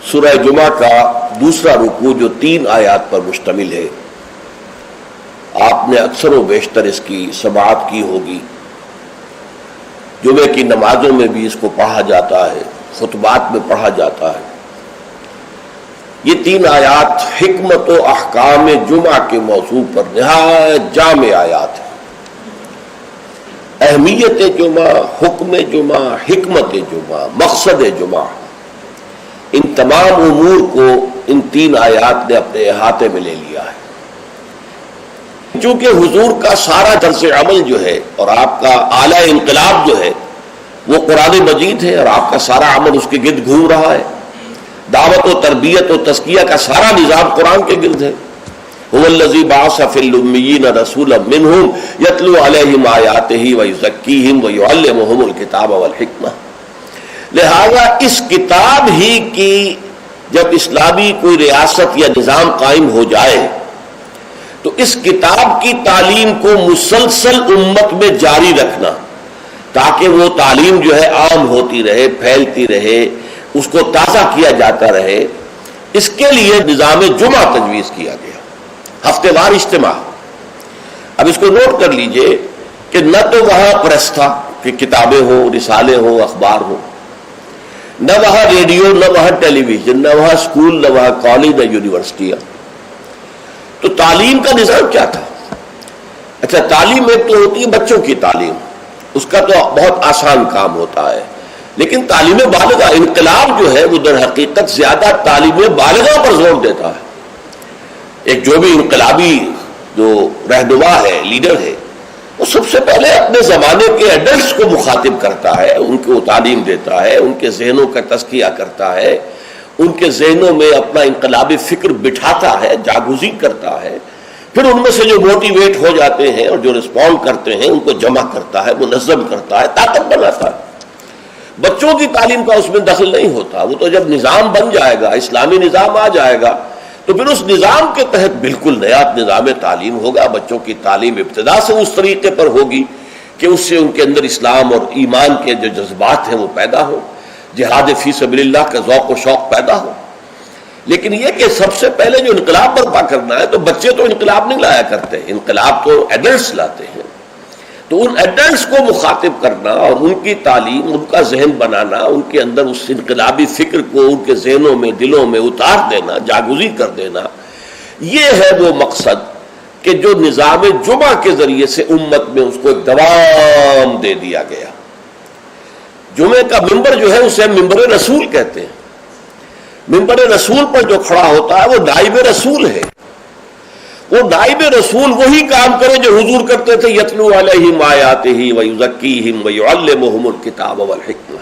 سورہ جمعہ کا دوسرا رکوع جو 3 آیات پر مشتمل ہے، آپ نے اکثر و بیشتر اس کی سماعت کی ہوگی۔ جمعے کی نمازوں میں بھی اس کو پڑھا جاتا ہے، خطبات میں پڑھا جاتا ہے۔ یہ 3 آیات حکمت و احکام جمعہ کے موضوع پر نہایت جامع آیات ہیں۔ اہمیت جمعہ، حکم جمعہ، حکمت جمعہ، مقصد جمعہ، ان تمام امور کو ان 3 آیات نے اپنے احاطے میں لے لیا ہے۔ چونکہ حضور کا سارا طرز عمل جو ہے اور آپ کا اعلی انقلاب جو ہے وہ قرآن مجید ہے، اور آپ کا سارا عمل اس کے گرد گھوم رہا ہے۔ دعوت و تربیت و تزکیہ کا سارا نظام قرآن کے گرد ہے۔ هو الذی بعث فی الامیین رسولا منہم یتلو علیہم آیاتہ ویزکیہم ویعلمہم الکتاب والحکمہ۔ لہذا اس کتاب ہی کی جب اسلامی کوئی ریاست یا نظام قائم ہو جائے تو اس کتاب کی تعلیم کو مسلسل امت میں جاری رکھنا، تاکہ وہ تعلیم جو ہے عام ہوتی رہے، پھیلتی رہے، اس کو تازہ کیا جاتا رہے، اس کے لیے نظام جمعہ تجویز کیا گیا، ہفتے وار اجتماع۔ اب اس کو نوٹ کر لیجئے کہ نہ تو وہاں پریس تھا کہ کتابیں ہوں، رسالے ہوں، اخبار ہوں، نہ وہاں ریڈیو، نہ وہاں ٹیلی ویژن، نہ وہاں اسکول، نہ وہاں کالج، نہ یونیورسٹیاں۔ تو تعلیم کا نظام کیا تھا؟ اچھا، تعلیم ایک تو ہوتی ہے بچوں کی تعلیم، اس کا تو بہت آسان کام ہوتا ہے، لیکن تعلیم بالغہ، انقلاب جو ہے وہ در حقیقت زیادہ تعلیم بالغہ پر زور دیتا ہے۔ ایک جو بھی انقلابی جو رہنما ہے، لیڈر ہے، وہ سب سے پہلے اپنے زمانے کے ایڈلٹس کو مخاطب کرتا ہے، ان کو تعلیم دیتا ہے، ان کے ذہنوں کا تزکیہ کرتا ہے، ان کے ذہنوں میں اپنا انقلابی فکر بٹھاتا ہے، جاگزین کرتا ہے، پھر ان میں سے جو موٹیویٹ ہو جاتے ہیں اور جو رسپونڈ کرتے ہیں ان کو جمع کرتا ہے، منظم کرتا ہے، طاقت بناتا ہے۔ بچوں کی تعلیم کا اس میں دخل نہیں ہوتا، وہ تو جب نظام بن جائے گا، اسلامی نظام آ جائے گا تو پھر اس نظام کے تحت بالکل نیا نظام تعلیم ہوگا۔ بچوں کی تعلیم ابتدا سے اس طریقے پر ہوگی کہ اس سے ان کے اندر اسلام اور ایمان کے جو جذبات ہیں وہ پیدا ہو، جہاد فی سبیل اللہ کا ذوق و شوق پیدا ہو۔ لیکن یہ کہ سب سے پہلے جو انقلاب برپا کرنا ہے، تو بچے تو انقلاب نہیں لایا کرتے، انقلاب تو ایڈلٹس لاتے ہیں۔ تو ان ایڈلٹس کو مخاطب کرنا اور ان کی تعلیم، ان کا ذہن بنانا، ان کے اندر اس انقلابی فکر کو ان کے ذہنوں میں، دلوں میں اتار دینا، جاگزین کر دینا، یہ ہے وہ مقصد کہ جو نظام جمعہ کے ذریعے سے امت میں اس کو ایک دوام دے دیا گیا۔ جمعے کا ممبر جو ہے اسے ممبر رسول کہتے ہیں۔ ممبر رسول پر جو کھڑا ہوتا ہے وہ نائب رسول ہے۔ وہ نائب رسول وہی کام کرے جو حضور کرتے تھے، یتلو علیہم آیاتہ ویزکیہم ویعلمہم الکتاب والحکمہ۔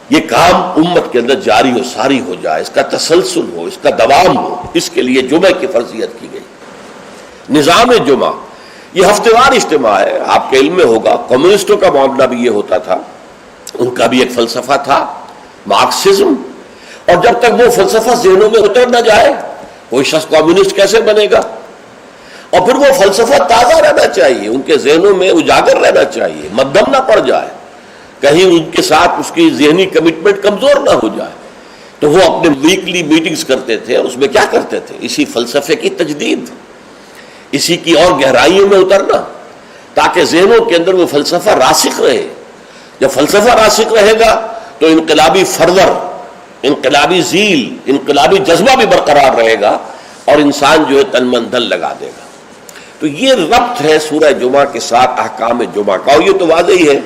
یہ کام امت کے اندر جاری و ساری ہو جائے، اس کا تسلسل ہو، اس کا دوام ہو، اس کے لیے جمعے کی فرضیت کی گئی۔ نظام جمعہ یہ ہفتے وار اجتماع ہے۔ آپ کے علم میں ہوگا کمیونسٹوں کا معاملہ بھی یہ ہوتا تھا، ان کا بھی ایک فلسفہ تھا، مارکسزم، اور جب تک وہ فلسفہ ذہنوں میں اتر نہ جائے کوئی شخص کمیونسٹ کیسے بنے گا؟ اور پھر وہ فلسفہ تازہ رہنا چاہیے، ان کے ذہنوں میں اجاگر رہنا چاہیے، مدھم نہ پڑ جائے، کہیں ان کے ساتھ اس کی ذہنی کمٹمنٹ کمزور نہ ہو جائے۔ تو وہ اپنے ویکلی میٹنگز کرتے تھے، اور اس میں کیا کرتے تھے؟ اسی فلسفے کی تجدید، اسی کی اور گہرائیوں میں اترنا، تاکہ ذہنوں کے اندر وہ فلسفہ راسخ رہے۔ جب فلسفہ راسخ رہے گا تو انقلابی فرور، انقلابی ذیل، انقلابی جذبہ بھی برقرار رہے گا، اور انسان جو ہے تن من دھن لگا دے گا۔ تو یہ ربط ہے سورہ جمعہ کے ساتھ احکام جمعہ کا، اور یہ تو واضح ہی ہے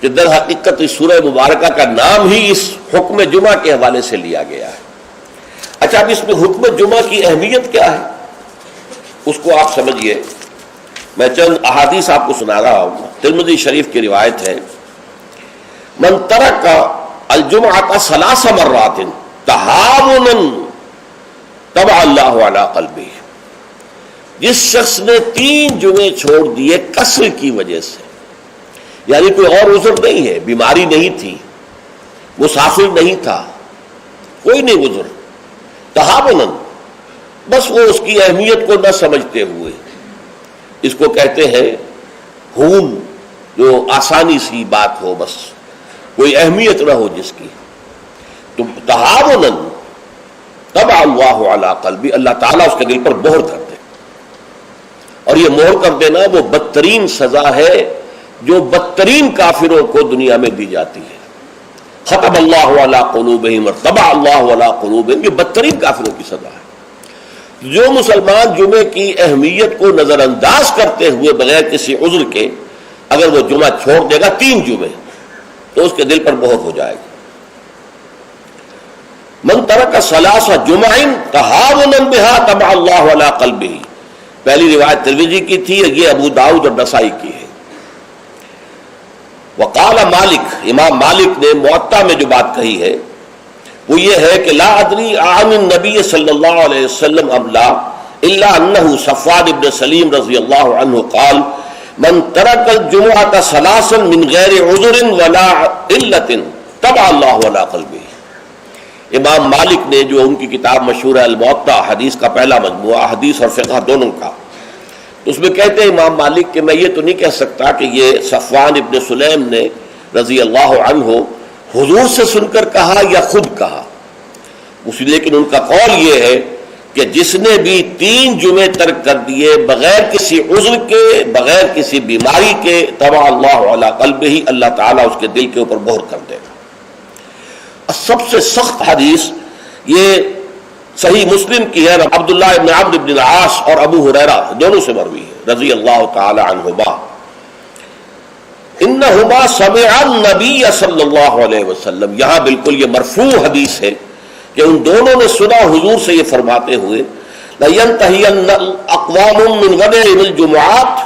کہ در حقیقت اس سورہ مبارکہ کا نام ہی اس حکم جمعہ کے حوالے سے لیا گیا ہے۔ اچھا، اب اس میں حکم جمعہ کی اہمیت کیا ہے اس کو آپ سمجھیے۔ میں چند احادیث آپ کو سنا رہا ہوں۔ ترمذی شریف کی روایت ہے، من ترک الجمعۃ ثلاث مرات تہاونا طبع اللہ علی قلبہ، جس شخص نے 3 جمعے چھوڑ دیے کسل کی وجہ سے، یعنی کوئی اور عذر نہیں ہے، بیماری نہیں تھی، مسافر نہیں تھا، کوئی نہیں عذر، تہاونا، بس وہ اس کی اہمیت کو نہ سمجھتے ہوئے، اس کو کہتے ہیں ہون، جو آسانی سی بات ہو، بس کوئی اہمیت نہ ہو جس کی، تو تہاون تہاونا طبع اللہ علی قلبی، اللہ تعالیٰ اس کے دل پر مہر کر دے. اور یہ مہر کر دینا وہ بدترین سزا ہے جو بدترین کافروں کو دنیا میں دی جاتی ہے. ختم اللہ علی قلوبہم وطبع اللہ علی قلوبہم، یہ بدترین کافروں کی سزا ہے. جو مسلمان جمعے کی اہمیت کو نظر انداز کرتے ہوئے بغیر کسی عذر کے اگر وہ جمعہ چھوڑ دے گا 3 جمعے تو اس کے دل پر مہر ہو جائے گا. من ترک ثلاث جمع تہاونا بها طبع اللہ علی قلبہ، پہلی روایت ترمذی کی تھی، یہ ابو داؤد اور نسائی کی ہے. وقال مالک، امام مالک نے موطا میں جو بات کہی ہے وہ یہ ہے کہ لا ادری عن النبی صلی اللہ علیہ وسلم ام لا الا انه صفوان بن سلیم رضی اللہ عنہ قال من ترک الجمعۃ ثلاثا من غیر عذر ولا علت طبع اللہ علی قلبہ. امام مالک نے جو ان کی کتاب مشہور ہے الموطا، حدیث کا پہلا مجموعہ، حدیث اور فقہ دونوں کا، اس میں کہتے ہیں امام مالک کہ میں یہ تو نہیں کہہ سکتا کہ یہ صفوان ابن سلیم نے رضی اللہ عنہ حضور سے سن کر کہا یا خود کہا، لیکن ان کا قول یہ ہے کہ جس نے بھی 3 جمعے ترک کر دیے بغیر کسی عذر کے، بغیر کسی بیماری کے، طبع اللہ علی قلبہ، اللہ تعالیٰ اس کے دل کے اوپر مہر کر دے گا. سب سے سخت حدیث یہ صحیح مسلم کی ہے، عبداللہ ابن عمرو بن العاص اور ابو ہریرہ دونوں سے مروی ہے رضی اللہ تعالی عنہما. انہما سمع النبی صلی اللہ علیہ وسلم، یہاں بالکل یہ مرفوع حدیث ہے کہ ان دونوں نے سنا حضور سے یہ فرماتے ہوئے لَيَنْتَهِيَنَّ أَقْوَامٌ مِّنْ غَدِرِ الْجُمُعَاتِ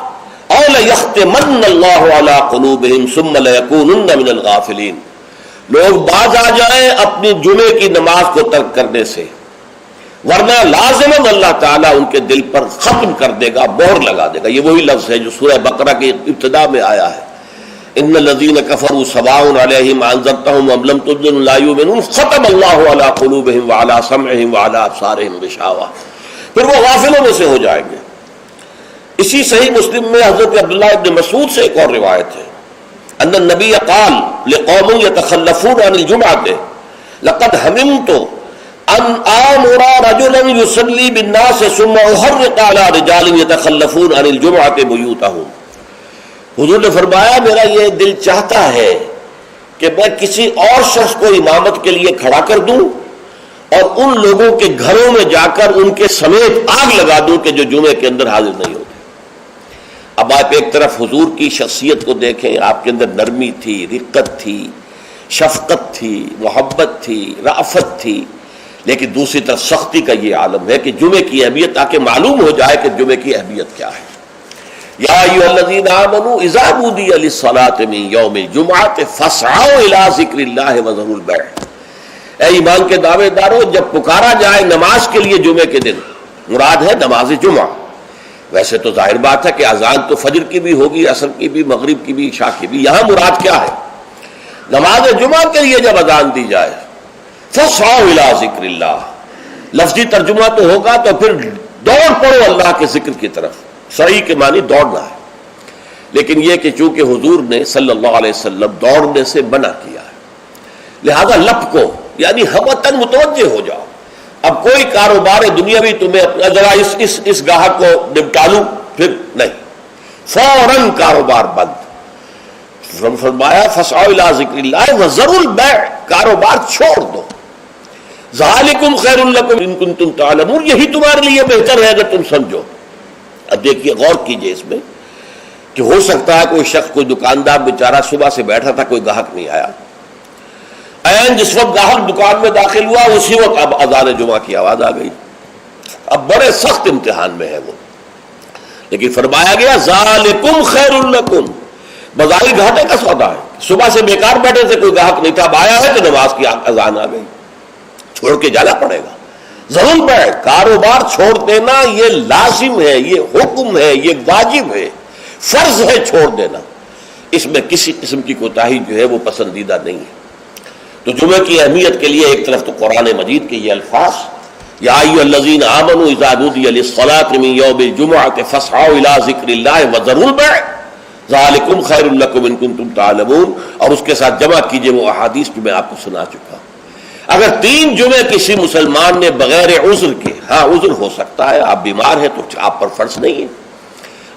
أَوْ لَيَخْتِمَنَّ اللَّهُ عَلَىٰ قُلُوبِهِمْ ثُمَّ لَيَكُونُنَّ مِنَ الْغَافِلِينَ. لوگ باز آ جائیں اپنی جمعے کی نماز کو ترک کرنے سے، ورنہ لازماً اللہ تعالیٰ ان کے دل پر ختم کر دے گا، مہر لگا دے گا. یہ وہی لفظ ہے جو سورہ بقرہ کی ابتدا میں آیا ہے، ان الذین کفروا سواء علیہم انذرتہم ام لم تنذرہم لا یؤمنون ختم اللہ علی قلوبہم وعلی سمعہم وعلی ابصارہم غشاوہ. پھر وہ غافلوں میں سے ہو جائیں گے. اسی صحیح مسلم میں حضرت عبداللہ ابن مسعود سے ایک اور روایت ہے، ان النبی قال لقوم یتخلفون عن الجمعۃ لقد ہممت ان آمر رجلا یصلی بالناس ثم احرق علی رجال یتخلفون عن الجمعۃ بیوتہم. حضور نے فرمایا میرا یہ دل چاہتا ہے کہ میں کسی اور شخص کو امامت کے لیے کھڑا کر دوں اور ان لوگوں کے گھروں میں جا کر ان کے سمیت آگ لگا دوں کہ جو جمعے کے اندر حاضر نہیں ہوتے. اب آپ ایک طرف حضور کی شخصیت کو دیکھیں، آپ کے اندر نرمی تھی، رقت تھی، شفقت تھی، محبت تھی، رأفت تھی، لیکن دوسری طرف سختی کا یہ عالم ہے کہ جمعے کی اہمیت تاکہ معلوم ہو جائے کہ جمعے کی اہمیت کیا ہے. یا ایھا الذین آمنوا اذا نودی للصلاۃ من یوم الجمعۃ فاسعوا الی ذکر اللہ وذروا البیع. اے ایمان کے دعوے دارو، جب پکارا جائے نماز کے لیے جمعے کے دن، مراد ہے نماز جمعہ. ویسے تو ظاہر بات ہے کہ اذان تو فجر کی بھی ہوگی، عصر کی بھی، مغرب کی بھی، عشاء کی بھی. یہاں مراد کیا ہے؟ نماز جمعہ کے لیے جب اذان دی جائے فاسعوا الی ذکر اللہ، لفظی ترجمہ تو ہوگا تو پھر دوڑ پڑو اللہ کے ذکر کی طرف. صحیح کے معنی دوڑنا ہے، لیکن یہ کہ چونکہ حضور نے صلی اللہ علیہ وسلم دوڑنے سے منع کیا ہے، لہذا لپکو یعنی ہمتاً متوجہ ہو جاؤ. اب کوئی کاروبار دنیاوی تمہیں ذرا اس گاہک کو نپٹا لوں، پھر نہیں، فوراً کاروبار بند. فرمایا فاسعوا الی ذکر اللہ وذروا البیع، کاروبار چھوڑ دو. ذالکم خیر لکم ان کنتم تعلمون، یہی تمہارے لیے بہتر ہے اگر تم سمجھو. اب دیکھیے، غور کیجئے اس میں کہ ہو سکتا ہے کوئی شخص، کوئی دکاندار بیچارہ صبح سے بیٹھا تھا، کوئی گاہک نہیں آیا، جس وقت گاہک دکان میں داخل ہوا اسی وقت اب اذان جمعہ کی آواز آ گئی. اب بڑے سخت امتحان میں ہے وہ، لیکن فرمایا گیا ذالکم خیر لکم، بظاہر گھاٹے کا سودا ہے. صبح سے بیکار بیٹھے تھے، کوئی گاہک نہیں تھا، اب آیا ہے تو نماز کی اذان آ گئی، چھوڑ کے جانا پڑے گا. ضرور پہ کاروبار چھوڑ دینا یہ لازم ہے، یہ حکم ہے، یہ واجب ہے، فرض ہے چھوڑ دینا. اس میں کسی قسم کی کوتاہی جو ہے وہ پسندیدہ نہیں ہے. تو جمعے کی اہمیت کے لیے ایک طرف تو قرآن مجید کے یہ الفاظ، یا ایھا الذین آمنوا اذا نودی للصلاۃ من یوم الجمعۃ فاسعوا الی ذکر اللہ وذروا البیع ذالکم خیر لکم ان کنتم تعلمون. اور اس کے ساتھ جمع کیجئے وہ احادیث جو میں آپ کو سنا چکا ہوں. اگر 3 جمعے کسی مسلمان نے بغیر عذر کے، ہاں عذر ہو سکتا ہے، آپ بیمار ہیں تو آپ پر فرض نہیں ہے،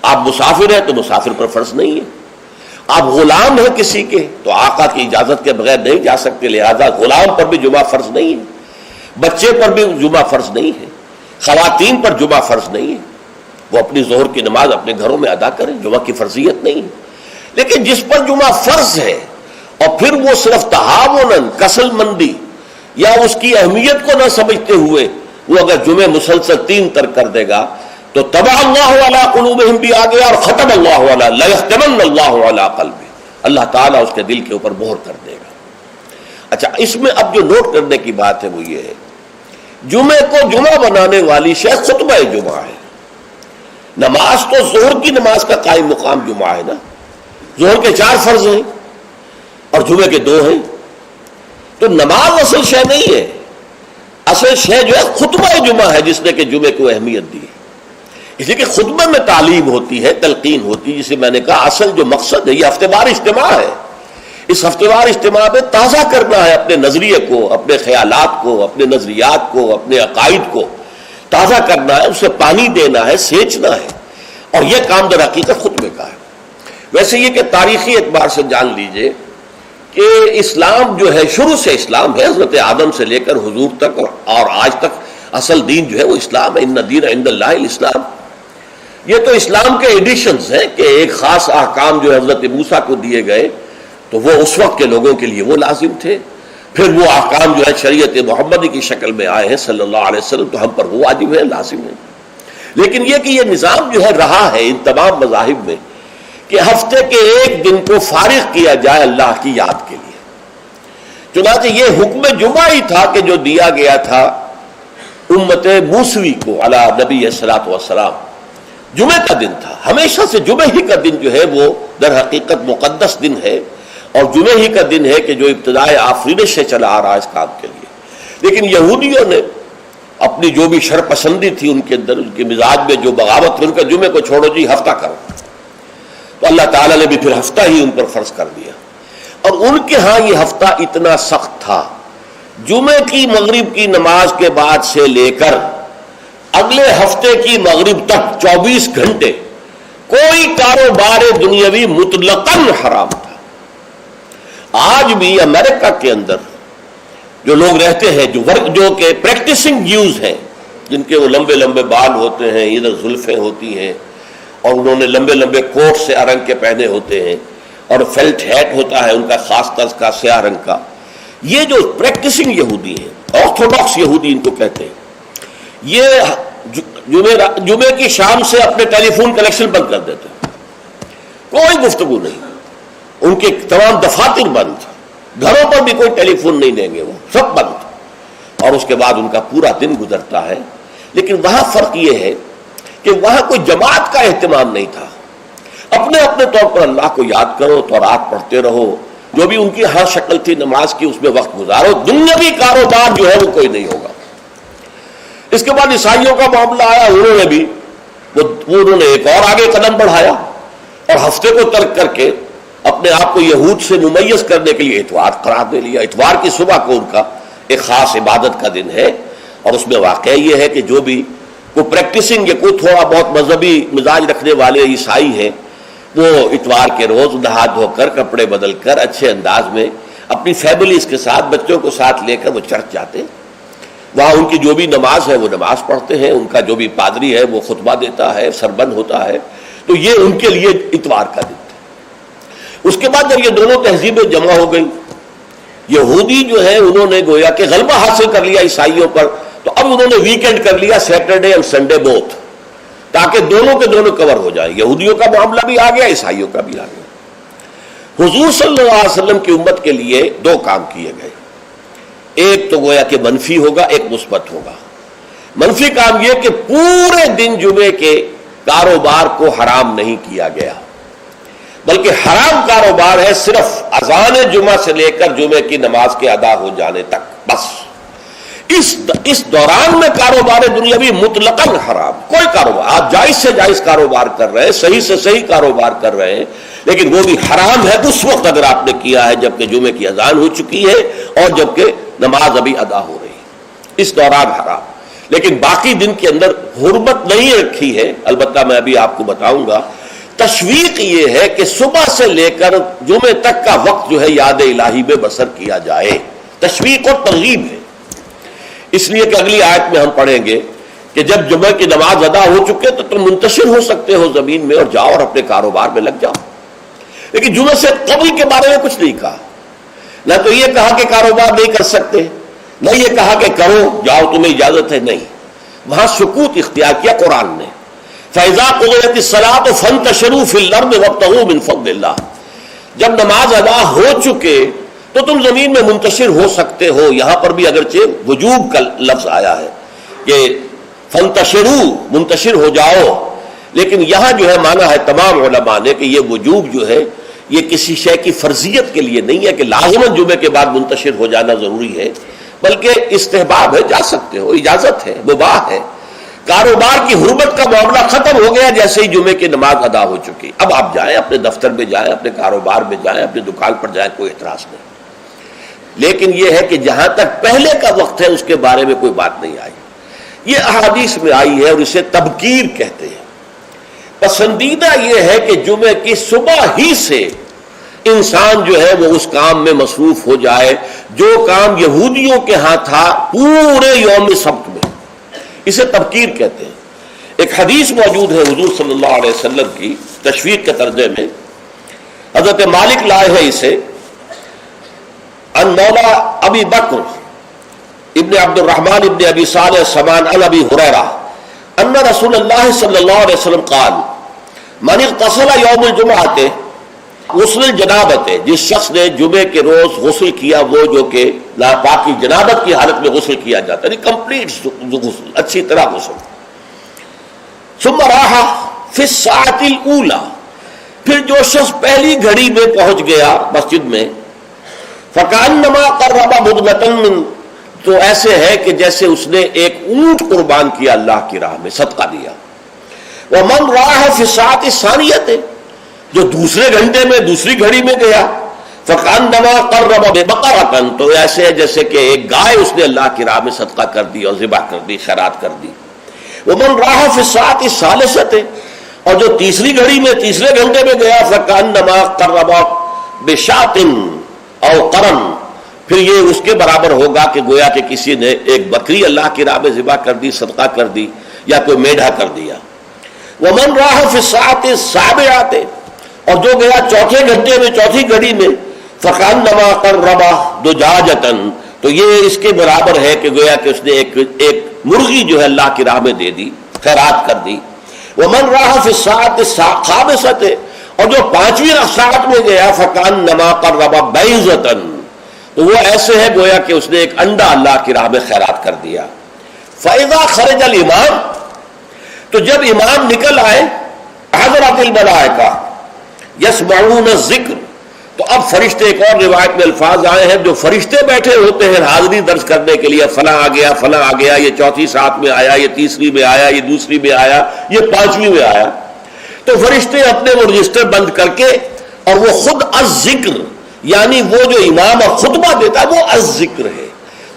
آپ مسافر ہیں تو مسافر پر فرض نہیں ہے، آپ غلام ہیں کسی کے تو آقا کی اجازت کے بغیر نہیں جا سکتے، لہذا غلام پر بھی جمعہ فرض نہیں ہے، بچے پر بھی جمعہ فرض نہیں ہے، خواتین پر جمعہ فرض نہیں ہے، وہ اپنی ظہر کی نماز اپنے گھروں میں ادا کریں، جمعہ کی فرضیت نہیں ہے۔ لیکن جس پر جمعہ فرض ہے اور پھر وہ صرف تہاوناً، کسل مندی یا اس کی اہمیت کو نہ سمجھتے ہوئے وہ اگر جمعے مسلسل 3 ترک کر دے گا تو طبع اللہ علی قلوبہم بھی آ گیا، اور ختم اللہ علی لیختمن اللہ علی قلبہ، اللہ تعالیٰ اس کے دل کے اوپر مہر کر دے گا۔ اچھا، اس میں اب جو نوٹ کرنے کی بات ہے وہ یہ ہے، جمعے کو جمعہ بنانے والی شے خطبہ جمعہ ہے۔ نماز تو ظہر کی نماز کا قائم مقام جمعہ ہے نا، ظہر کے 4 فرض ہیں اور جمعے کے 2 ہیں، تو نماز اصل شے نہیں ہے، اصل شے جو ہے خطبہ جمعہ ہے، جس نے کہ جمعے کو اہمیت دی ہے۔ اس لیے کہ خطبے میں تعلیم ہوتی ہے، تلقین ہوتی ہے، جسے میں نے کہا اصل جو مقصد ہے یہ ہفتے وار اجتماع ہے۔ اس ہفتے وار اجتماع میں تازہ کرنا ہے اپنے نظریے کو، اپنے خیالات کو، اپنے نظریات کو، اپنے عقائد کو تازہ کرنا ہے، اسے پانی دینا ہے، سینچنا ہے، اور یہ کام در حقیقت خطبے کا ہے۔ ویسے یہ کہ تاریخی اعتبار سے جان لیجئے کہ اسلام جو ہے شروع سے اسلام ہے، حضرت آدم سے لے کر حضور تک اور آج تک اصل دین جو ہے وہ اسلام ہے۔ ان الدین عند اللہ الاسلام۔ یہ تو اسلام کے ایڈیشنز ہیں کہ ایک خاص احکام جو حضرت موسیٰ کو دیے گئے تو وہ اس وقت کے لوگوں کے لیے وہ لازم تھے، پھر وہ احکام جو ہے شریعت محمدی کی شکل میں آئے ہیں صلی اللہ علیہ وسلم، تو ہم پر وہ واجب ہے، لازم ہے۔ لیکن یہ کہ یہ نظام جو ہے رہا ہے ان تمام مذاہب میں کہ ہفتے کے ایک دن کو فارغ کیا جائے اللہ کی یاد کے لیے۔ چنانچہ یہ حکم جمعہ ہی تھا کہ جو دیا گیا تھا امت موسوی کو علی نبی الصلوۃ والسلام، جمعے کا دن تھا۔ ہمیشہ سے جمعے ہی کا دن جو ہے وہ در حقیقت مقدس دن ہے، اور جمعے ہی کا دن ہے کہ جو ابتدائے آفرینش سے چلا آ رہا ہے اس کام کے لیے۔ لیکن یہودیوں نے اپنی جو بھی شر پسندی تھی ان کے اندر، ان کے مزاج میں جو بغاوت تھی، ان کا جمعے کو چھوڑو جی ہفتہ کرو، تو اللہ تعالیٰ نے بھی پھر ہفتہ ہی ان پر فرض کر دیا۔ اور ان کے ہاں یہ ہفتہ اتنا سخت تھا، جمعے کی مغرب کی نماز کے بعد سے لے کر اگلے ہفتے کی مغرب تک 24 گھنٹے کوئی کاروبار دنیاوی مطلقاً حرام تھا۔ آج بھی امریکہ کے اندر جو لوگ رہتے ہیں، جو کہ پریکٹسنگ جیوز ہیں، جن کے وہ لمبے لمبے بال ہوتے ہیں، ادھر زلفیں ہوتی ہیں، اور انہوں نے لمبے لمبے کوٹ سے رنگ کے پہنے ہوتے ہیں، اور فیلٹ ہیٹ ہوتا ہے ان کا خاص طرز کا سیاہ رنگ کا، یہ جو پریکٹسنگ یہودی ہیں، آرتھوڈاکس یہودی ان کو کہتے ہیں، یہ جمعے کی شام سے اپنے ٹیلی فون کنیکشن بند کر دیتے ہیں، کوئی گفتگو نہیں، ان کے تمام دفاتر بند، گھروں پر بھی کوئی ٹیلی فون نہیں دیں گے، وہ سب بند، اور اس کے بعد ان کا پورا دن گزرتا ہے۔ لیکن وہاں فرق یہ ہے کہ وہاں کوئی جماعت کا اہتمام نہیں تھا، اپنے اپنے طور پر اللہ کو یاد کرو، تورات پڑھتے رہو، جو بھی ان کی ہر شکل تھی نماز کی اس میں وقت گزارو، دنیاوی کاروبار جو ہے وہ کوئی نہیں ہوگا۔ اس کے بعد عیسائیوں کا معاملہ آیا، انہوں نے ایک اور آگے قدم بڑھایا، اور ہفتے کو ترک کر کے اپنے آپ کو یہود سے ممیز کرنے کے لیے اتوار قرار دے لیا۔ اتوار کی صبح کو ان کا ایک خاص عبادت کا دن ہے، اور اس میں واقعہ یہ ہے کہ جو بھی کوئی پریکٹسنگ یا کوئی تھوڑا بہت مذہبی مزاج رکھنے والے عیسائی ہیں، وہ اتوار کے روز نہا دھو کر کپڑے بدل کر اچھے انداز میں اپنی فیملیز کے ساتھ، بچوں کو ساتھ لے کر وہ چرچ جاتے ہیں، وہاں ان کی جو بھی نماز ہے وہ نماز پڑھتے ہیں، ان کا جو بھی پادری ہے وہ خطبہ دیتا ہے، سربند ہوتا ہے، تو یہ ان کے لیے اتوار کا دن تھا۔ اس کے بعد جب یہ دونوں تہذیبیں جمع ہو گئی، یہودی جو ہے انہوں نے گویا کہ غلبہ حاصل کر لیا عیسائیوں پر، تو اب انہوں نے ویکینڈ کر لیا، سیٹرڈے اور سنڈے بوتھ، تاکہ دونوں کے دونوں کور ہو جائیں، یہودیوں کا معاملہ بھی آ گیا، عیسائیوں کا بھی آ گیا۔ حضور صلی اللہ علیہ وسلم کی امت کے لیے 2 کام کیے گئے، ایک تو گویا کہ منفی ہوگا، ایک مثبت ہوگا۔ منفی کام یہ کہ پورے دن جمعے کے کاروبار کو حرام نہیں کیا گیا، بلکہ حرام کاروبار ہے صرف اذان جمعہ سے لے کر جمعے کی نماز کے ادا ہو جانے تک، بس اس دوران میں کاروبار دنیاوی مطلقاً حرام، کوئی کاروبار، آپ جائز سے جائز کاروبار کر رہے ہیں، صحیح سے صحیح کاروبار کر رہے ہیں، لیکن وہ بھی حرام ہے اس وقت اگر آپ نے کیا ہے جبکہ جمعے کی اذان ہو چکی ہے اور جبکہ نماز ابھی ادا ہو رہی ہے، اس دوران حرام، لیکن باقی دن کے اندر حرمت نہیں رکھی ہے۔ البتہ میں ابھی آپ کو بتاؤں گا، تشویق یہ ہے کہ صبح سے لے کر جمعے تک کا وقت جو ہے یاد الہی میں بسر کیا جائے، تشویق اور ترغیب ہے، اس لیے کہ اگلی آیت میں ہم پڑھیں گے کہ جب جمعہ کی نماز ادا ہو چکے تو تم منتشر ہو سکتے ہو زمین میں اور جاؤ اور اپنے کاروبار میں لگ جاؤ، لیکن جمعہ سے قبل کے بارے میں کچھ نہیں کہا، نہ تو یہ کہا کہ کاروبار نہیں کر سکتے، نہ یہ کہا کہ کرو جاؤ تمہیں اجازت ہے، نہیں، وہاں سکوت اختیار کیا قرآن نے۔ فَإِذَا قُضِيَتِ الصَّلَاةُ فَانتَشِرُوا فِي الْأَرْضِ وَابْتَغُوا مِن فَضْلِ اللَّهِ، جب نماز ادا ہو چکے تو تم زمین میں منتشر ہو سکتے ہو۔ یہاں پر بھی اگرچہ وجوب کا لفظ آیا ہے کہ فَانتَشِرُوا، منتشر ہو جاؤ، لیکن یہاں جو ہے مانا ہے تمام علماء نے کہ یہ وجوب جو ہے یہ کسی شے کی فرضیت کے لیے نہیں ہے کہ لازماً جمعے کے بعد منتشر ہو جانا ضروری ہے، بلکہ استحباب ہے، جا سکتے ہو، اجازت ہے، مباح ہے۔ کاروبار کی حرمت کا معاملہ ختم ہو گیا جیسے ہی جمعے کی نماز ادا ہو چکی، اب آپ جائیں، اپنے دفتر میں جائیں، اپنے کاروبار میں جائیں، اپنی دکان پر جائیں، کوئی اعتراض نہیں، لیکن یہ ہے کہ جہاں تک پہلے کا وقت ہے اس کے بارے میں کوئی بات نہیں آئی، یہ احادیث میں آئی ہے اور اسے تبکیر کہتے ہیں۔ پسندیدہ یہ ہے کہ جمعے کی صبح ہی سے انسان جو ہے وہ اس کام میں مصروف ہو جائے جو کام یہودیوں کے ہاں تھا پورے یوم سبت میں، اسے تبکیر کہتے ہیں۔ ایک حدیث موجود ہے حضور صلی اللہ علیہ وسلم کی تشویق کے ترجمے میں، حضرت مالک لائے ہیں اسے، ان مولا ابی بکر ابن عبد الرحمن ابن ابی صالح سمان عن ابی ہریرہ ان رسول اللہ صلی اللہ علیہ وسلم قال من اغتسل یوم الجمعۃ غسل الجنابت، جس شخص نے جمعے کے روز غسل کیا، وہ جو کہ ناپاکی جنابت کی حالت میں غسل کیا جاتا ہے، کمپلیٹ غسل، اچھی طرح غسل، ثم راح فی الساعۃ الاولی، پھر جو شخص پہلی گھڑی میں پہنچ گیا مسجد میں، فکأنما قرب بدنۃ من، تو ایسے ہے کہ جیسے اس نے ایک اونٹ قربان کیا اللہ کی راہ میں، صدقہ دیا۔ ومن راح فی الساعۃ الثانیۃ، جو دوسرے گھنٹے میں دوسری گھڑی میں گیا، فکأنما قرب بقرۃ، تو ایسے ہے جیسے کہ ایک گائے اس نے اللہ کی راہ میں صدقہ کر دی اور ذبح کر دی، خیرات کر دی۔ ومن راح فی الساعۃ الثالثۃ، اور جو تیسری گھڑی میں تیسرے گھنٹے میں گیا، فکأنما قرب بشاۃ او قرن، پھر یہ اس کے برابر ہوگا کہ گویا کہ کسی نے ایک بکری اللہ کی راہ میں ذبح کر دی، صدقہ کر دی، یا کوئی میڈھا کر دیا۔ ومن راح فی الساعۃ السابعۃ، اور جو گیا چوتھے گھنٹے میں چوتھی گھڑی میں، فکأنما قرب دجاجۃ، تو یہ اس کے برابر ہے کہ گویا کہ اس نے ایک مرغی جو ہے اللہ کی راہ میں دے دی، خیرات کر دی۔ ومن راح فی الساعۃ الخامسۃ، اور جو پانچویں ساعت میں گیا، فکأنما قرب بیضۃ، تو وہ ایسے ہے گویا کہ اس نے ایک انڈا اللہ کی راہ میں خیرات کر دیا۔ فإذا خرج الامام، تو جب امام نکل آئے، حضرت الملائکہ یسمعون الذکر، تو اب فرشتے، ایک اور روایت میں الفاظ آئے ہیں جو فرشتے بیٹھے ہوتے ہیں حاضری درج کرنے کے لیے، فلاں آ گیا، فلاں آ گیا، یہ چوتھی ساتھ میں آیا، یہ تیسری میں آیا، یہ دوسری میں آیا، یہ پانچویں میں آیا، تو فرشتے اپنے وہ رجسٹر بند کر کے، اور وہ خود الذکر، یعنی وہ جو امام خطبہ دیتا ہے وہ الذکر ہے،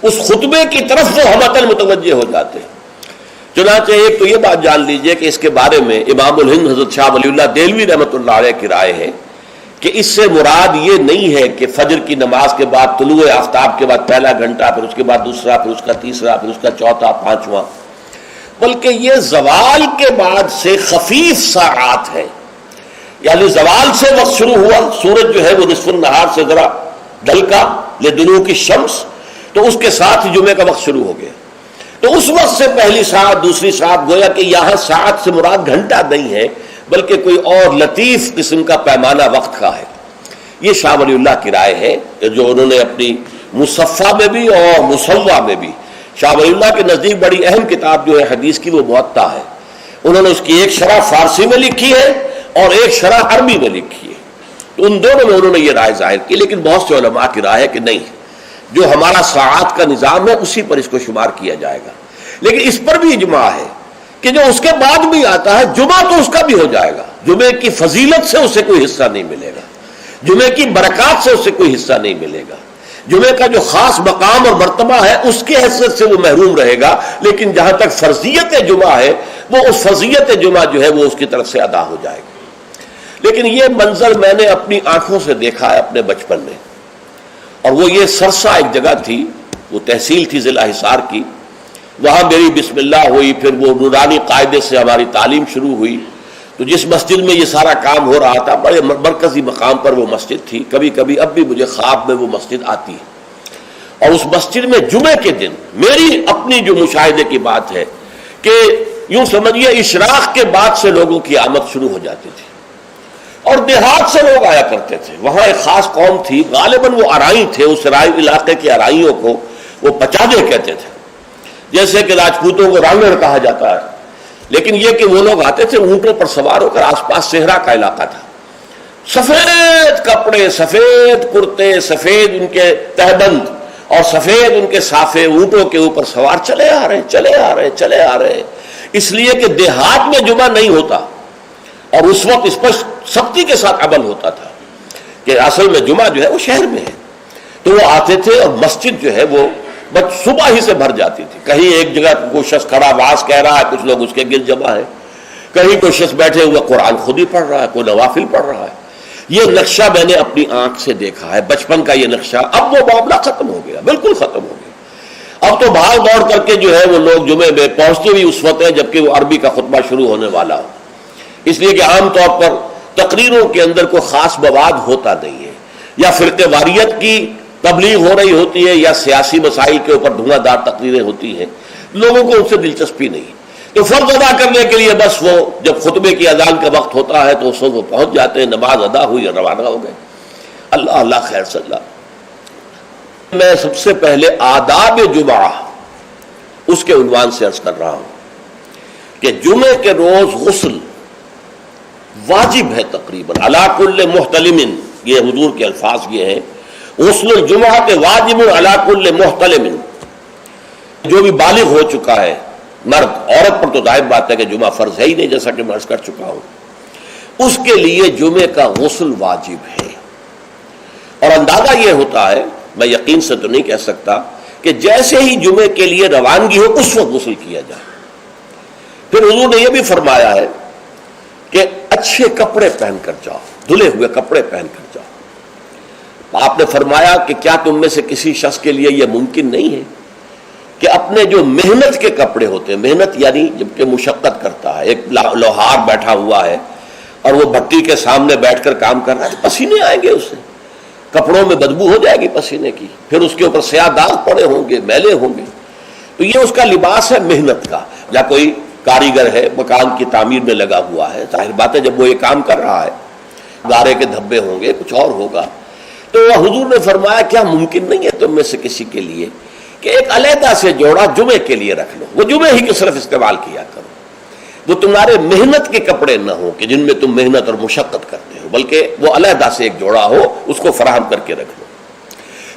اس خطبے کی طرف وہ ہمتن متوجہ ہو جاتے ہیں۔ چنانچہ ایک تو یہ بات جان لیجئے کہ اس کے بارے میں امام الہند حضرت شاہ ولی اللہ دہلوی رحمۃ اللہ علیہ کی رائے ہے کہ اس سے مراد یہ نہیں ہے کہ فجر کی نماز کے بعد طلوع آفتاب کے بعد پہلا گھنٹہ، پھر اس کے بعد دوسرا، پھر اس کا تیسرا، پھر اس کا چوتھا، پانچواں، بلکہ یہ زوال کے بعد سے خفیف ساعات ہے، یعنی زوال سے وقت شروع ہوا، سورج جو ہے وہ نصف النہار سے ذرا ڈھلکا لدنو کی شمس، تو اس کے ساتھ ہی جمعے کا وقت شروع ہو گیا، تو اس وقت سے پہلی ساعت، دوسری ساعت، گویا کہ یہاں ساعت سے مراد گھنٹہ نہیں ہے بلکہ کوئی اور لطیف قسم کا پیمانہ وقت کا ہے۔ یہ شاہ ولی اللہ کی رائے ہے جو انہوں نے اپنی مصفہ میں بھی اور مصوہ میں بھی، شاہ ولی اللہ کے نزدیک بڑی اہم کتاب جو ہے حدیث کی وہ موطا ہے، انہوں نے اس کی ایک شرح فارسی میں لکھی ہے اور ایک شرح عربی میں لکھی ہے، تو ان دونوں میں انہوں نے یہ رائے ظاہر کی، لیکن بہت سے علماء کی رائے ہے کہ نہیں، جو ہمارا ساعات کا نظام ہے اسی پر اس کو شمار کیا جائے گا۔ لیکن اس پر بھی اجماع ہے کہ جو اس کے بعد بھی آتا ہے جمعہ تو اس کا بھی ہو جائے گا، جمعے کی فضیلت سے اسے کوئی حصہ نہیں ملے گا، جمعے کی برکات سے اسے کوئی حصہ نہیں ملے گا، جمعے کا جو خاص مقام اور مرتبہ ہے اس کی حیثیت سے وہ محروم رہے گا، لیکن جہاں تک فرضیت جمعہ ہے وہ اس فرضیت جمعہ جو ہے وہ اس کی طرف سے ادا ہو جائے گا۔ لیکن یہ منظر میں نے اپنی آنکھوں سے دیکھا ہے اپنے بچپن میں، اور وہ یہ سرسا ایک جگہ تھی، وہ تحصیل تھی ضلع حصار کی، وہاں میری بسم اللہ ہوئی، پھر وہ نورانی قاعدے سے ہماری تعلیم شروع ہوئی۔ تو جس مسجد میں یہ سارا کام ہو رہا تھا بڑے مرکزی مقام پر وہ مسجد تھی، کبھی کبھی اب بھی مجھے خواب میں وہ مسجد آتی ہے، اور اس مسجد میں جمعے کے دن میری اپنی جو مشاہدے کی بات ہے کہ یوں سمجھیے اشراق کے بعد سے لوگوں کی آمد شروع ہو جاتی تھی، اور دیہات سے لوگ آیا کرتے تھے۔ وہاں ایک خاص قوم تھی، غالباً وہ ارائی تھے، اس رائی علاقے کے ارائیوں کو وہ پچادے کہتے تھے، جیسے کہ راجپوتوں کو رانگڑ کہا جاتا ہے، لیکن یہ کہ وہ لوگ آتے تھے اونٹوں پر سوار ہو کر، آس پاس صحرا کا علاقہ تھا، سفید کپڑے، سفید کرتے، سفید ان کے تہبند اور سفید ان کے صافے، اونٹوں کے اوپر سوار چلے آ رہے، اس لیے کہ دیہات میں جمعہ نہیں ہوتا، اور اس وقت اس پر سختی کے ساتھ عمل ہوتا تھا کہ اصل میں جمعہ جو ہے وہ شہر میں ہے۔ تو وہ آتے تھے اور مسجد جو ہے وہ صبح ہی سے بھر جاتی تھی، کہیں ایک جگہ کوئی شخص کھڑا واعظ کہہ رہا ہے، کچھ لوگ اس کے گرد جمع ہے، کہیں کوئی شخص بیٹھے ہوئے قرآن خود ہی پڑھ رہا ہے، کوئی نوافل پڑھ رہا ہے۔ یہ نقشہ میں نے اپنی آنکھ سے دیکھا ہے، بچپن کا یہ نقشہ۔ اب وہ معاملہ ختم ہو گیا، بالکل ختم ہو گیا۔ اب تو بھاگ دوڑ کر کے جو ہے وہ لوگ جمعے میں پہنچتے بھی اس وقت ہے جبکہ وہ عربی کا خطبہ شروع ہونے والا ہو، اس لیے کہ عام طور پر تقریروں کے اندر کوئی خاص مواد ہوتا نہیں ہے، یا فرقہ واریت کی تبلیغ ہو رہی ہوتی ہے، یا سیاسی مسائل کے اوپر دھواں دار تقریریں ہوتی ہیں، لوگوں کو ان سے دلچسپی نہیں۔ تو فرض ادا کرنے کے لیے بس وہ جب خطبے کی اذان کا وقت ہوتا ہے تو اس وقت وہ پہنچ جاتے ہیں، نماز ادا ہوئی اور روانہ ہو گئے۔ اللہ خیر صلی اللہ۔ میں سب سے پہلے آداب جمعہ اس کے عنوان سے عرض کر رہا ہوں کہ جمعے کے روز غسل واجب ہے تقریباً، علی کل محتلم، یہ حضور کے الفاظ یہ ہیں، غسل الجمعہ کے واجب علی کل محتلم، جو بھی بالغ ہو چکا ہے مرد، عورت پر تو ظاہر بات ہے کہ جمعہ فرض ہے ہی نہیں، جیسا کہ میں عرض کر چکا ہوں، اس کے لیے جمعے کا غسل واجب ہے۔ اور اندازہ یہ ہوتا ہے، میں یقین سے تو نہیں کہہ سکتا، کہ جیسے ہی جمعے کے لیے روانگی ہو اس وقت غسل کیا جائے۔ پھر حضور نے یہ بھی فرمایا ہے کہ اچھے کپڑے پہن کر جاؤ، دھلے ہوئے کپڑے پہن کر جاؤ۔ آپ نے فرمایا کہ کیا تم میں سے کسی شخص کے لیے یہ ممکن نہیں ہے کہ اپنے جو محنت کے کپڑے ہوتے ہیں، محنت یعنی جبکہ مشقت کرتا ہے، ایک لوہار بیٹھا ہوا ہے اور وہ بھٹی کے سامنے بیٹھ کر کام کر رہا ہے، تو پسینے آئیں گے اس سے، کپڑوں میں بدبو ہو جائے گی پسینے کی، پھر اس کے اوپر سیاہ داغ پڑے ہوں گے، میلے ہوں گے، تو یہ اس کا لباس ہے محنت کا۔ یا کوئی کاریگر ہے، مکان کی تعمیر میں لگا ہوا ہے، ظاہر بات ہے جب وہ یہ کام کر رہا ہے، گارے کے دھبے ہوں گے، کچھ اور ہوگا۔ تو حضور نے فرمایا کیا ممکن نہیں ہے تم میں سے کسی کے لیے کہ ایک علیحدہ سے جوڑا جمعے کے لیے رکھ لو، وہ جمعے ہی کی صرف استعمال کیا کرو، وہ تمہارے محنت کے کپڑے نہ ہوں کہ جن میں تم محنت اور مشقت کرتے ہو، بلکہ وہ علیحدہ سے ایک جوڑا ہو، اس کو فراہم کر کے رکھ لو۔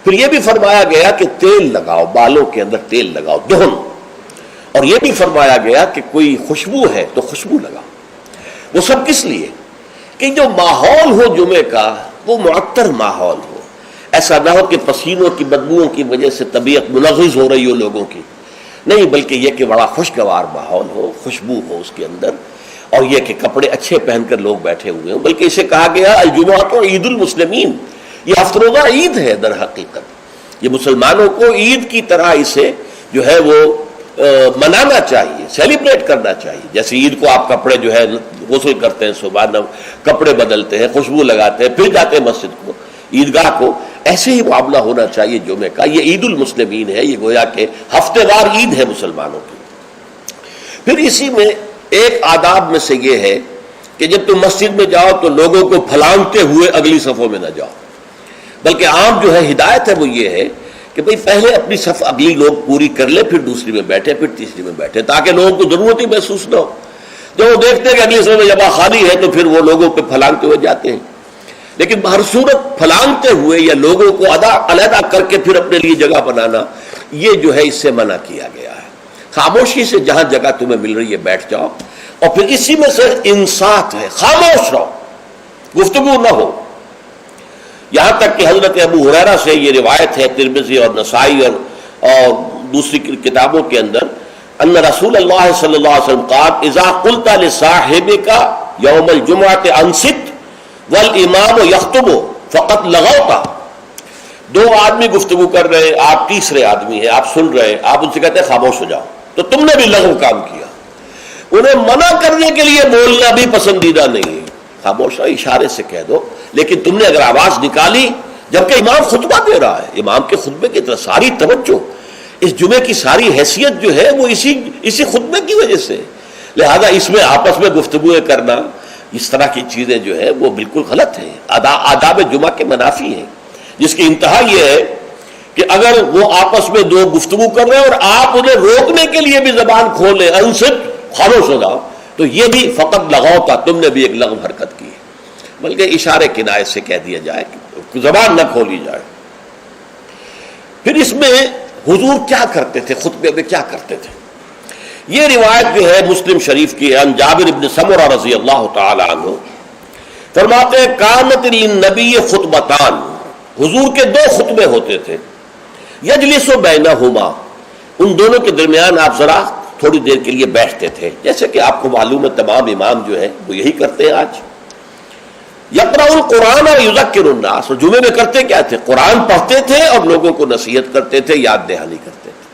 پھر یہ بھی فرمایا گیا کہ تیل لگاؤ، بالوں کے اندر تیل لگاؤ، دہن، اور یہ بھی فرمایا گیا کہ کوئی خوشبو ہے تو خوشبو لگاؤ۔ وہ سب کس لیے کہ جو ماحول ہو جمعے کا وہ معطر ماحول ہو، ایسا نہ ہو کہ پسینوں کی بدبوؤں کی وجہ سے طبیعت منغص ہو رہی ہو لوگوں کی، نہیں، بلکہ یہ کہ بڑا خوشگوار ماحول ہو، خوشبو ہو اس کے اندر، اور یہ کہ کپڑے اچھے پہن کر لوگ بیٹھے ہوئے ہوں۔ بلکہ اسے کہا گیا الجمعہ تو عید المسلمین، یہ ہفتہ روزہ عید ہے در حقیقت، یہ مسلمانوں کو عید کی طرح اسے جو ہے وہ منانا چاہیے، سیلیبریٹ کرنا چاہیے۔ جیسے عید کو آپ کپڑے جو ہے غسل کرتے ہیں، صبح کپڑے بدلتے ہیں، خوشبو لگاتے ہیں، پھر جاتے ہیں مسجد کو، عیدگاہ کو، ایسے ہی معاملہ ہونا چاہیے جمعے کا۔ یہ عید المسلمین ہے، یہ گویا کہ ہفتے وار عید ہے مسلمانوں کی۔ پھر اسی میں ایک آداب میں سے یہ ہے کہ جب تم مسجد میں جاؤ تو لوگوں کو پھلانگتے ہوئے اگلی صفوں میں نہ جاؤ، بلکہ عام جو ہے ہدایت ہے وہ یہ ہے کہ بھئی پہلے اپنی صف اگلی لوگ پوری کر لے، پھر دوسری میں بیٹھے، پھر تیسری میں بیٹھے، تاکہ لوگوں کو ضرورت ہی محسوس نہ ہو۔ جب وہ دیکھتے ہیں کہ اگلی صف میں جگہ خالی ہے تو پھر وہ لوگوں پہ پھلانگتے ہوئے جاتے ہیں، لیکن ہر صورت پھلانگتے ہوئے یا لوگوں کو علیحدہ کر کے پھر اپنے لیے جگہ بنانا، یہ جو ہے اس سے منع کیا گیا ہے۔ خاموشی سے جہاں جگہ تمہیں مل رہی ہے بیٹھ جاؤ، اور پھر اسی میں سے انصات ہے، خاموش رہو، گفتگو نہ ہو۔ یہاں تک کہ حضرت ابو ہریرہ سے یہ روایت ہے ترمذی اور نسائی اور دوسری کتابوں کے اندر، ان رسول اللہ صلی اللہ علیہ وسلم قال اذا قلت لصاحبك یوم الجمعۃ انصت والامام یخطب فقط لغوت. دو آدمی گفتگو کر رہے، آپ تیسرے آدمی ہیں، آپ سن رہے، آپ ان سے کہتے ہیں خاموش ہو جاؤ، تو تم نے بھی لغو کام کیا. انہیں منع کرنے کے لیے بولنا بھی پسندیدہ نہیں ہے، خاموش رہو، اشارے سے کہہ دو. لیکن تم نے اگر آواز نکالی جبکہ امام خطبہ دے رہا ہے، امام کے خطبے کی طرف ساری توجہ، اس جمعے کی ساری حیثیت جو ہے وہ اسی خطبے کی وجہ سے، لہذا اس میں آپس میں گفتگو کرنا، اس طرح کی چیزیں جو ہے وہ بالکل غلط ہیں، آداب جمعہ کے منافی ہیں. جس کی انتہا یہ ہے کہ اگر وہ آپس میں دو گفتگو کر رہے ہیں اور آپ انہیں روکنے کے لیے بھی زبان کھولیں، انصت خاموش ہو جاؤ، تو یہ بھی فقط لغو تھا، تم نے بھی ایک لغو حرکت کی ہے. بلکہ اشارے کنایے سے کہہ دیا جائے کہ زبان نہ کھولی جائے. پھر اس میں حضور کیا کرتے تھے، خطبے میں کیا کرتے تھے؟ یہ روایت جو ہے مسلم شریف کی ہے، جابر بن سمرہ رضی اللہ تعالی عنہ فرماتے ہیں کانت للنبی خطبتان، حضور کے دو خطبے ہوتے تھے، یجلس بینہما، ان دونوں کے درمیان آپ ذرا تھوڑی دیر کے لیے بیٹھتے تھے، جیسے کہ آپ کو معلوم ہے تمام امام جو ہے وہ یہی کرتے ہیں آج. یقرأ القرآن اور یذکر الناس، اور جمعے میں کرتے کیا تھے؟ قرآن پڑھتے تھے اور لوگوں کو نصیحت کرتے تھے، یاد دہانی کرتے تھے.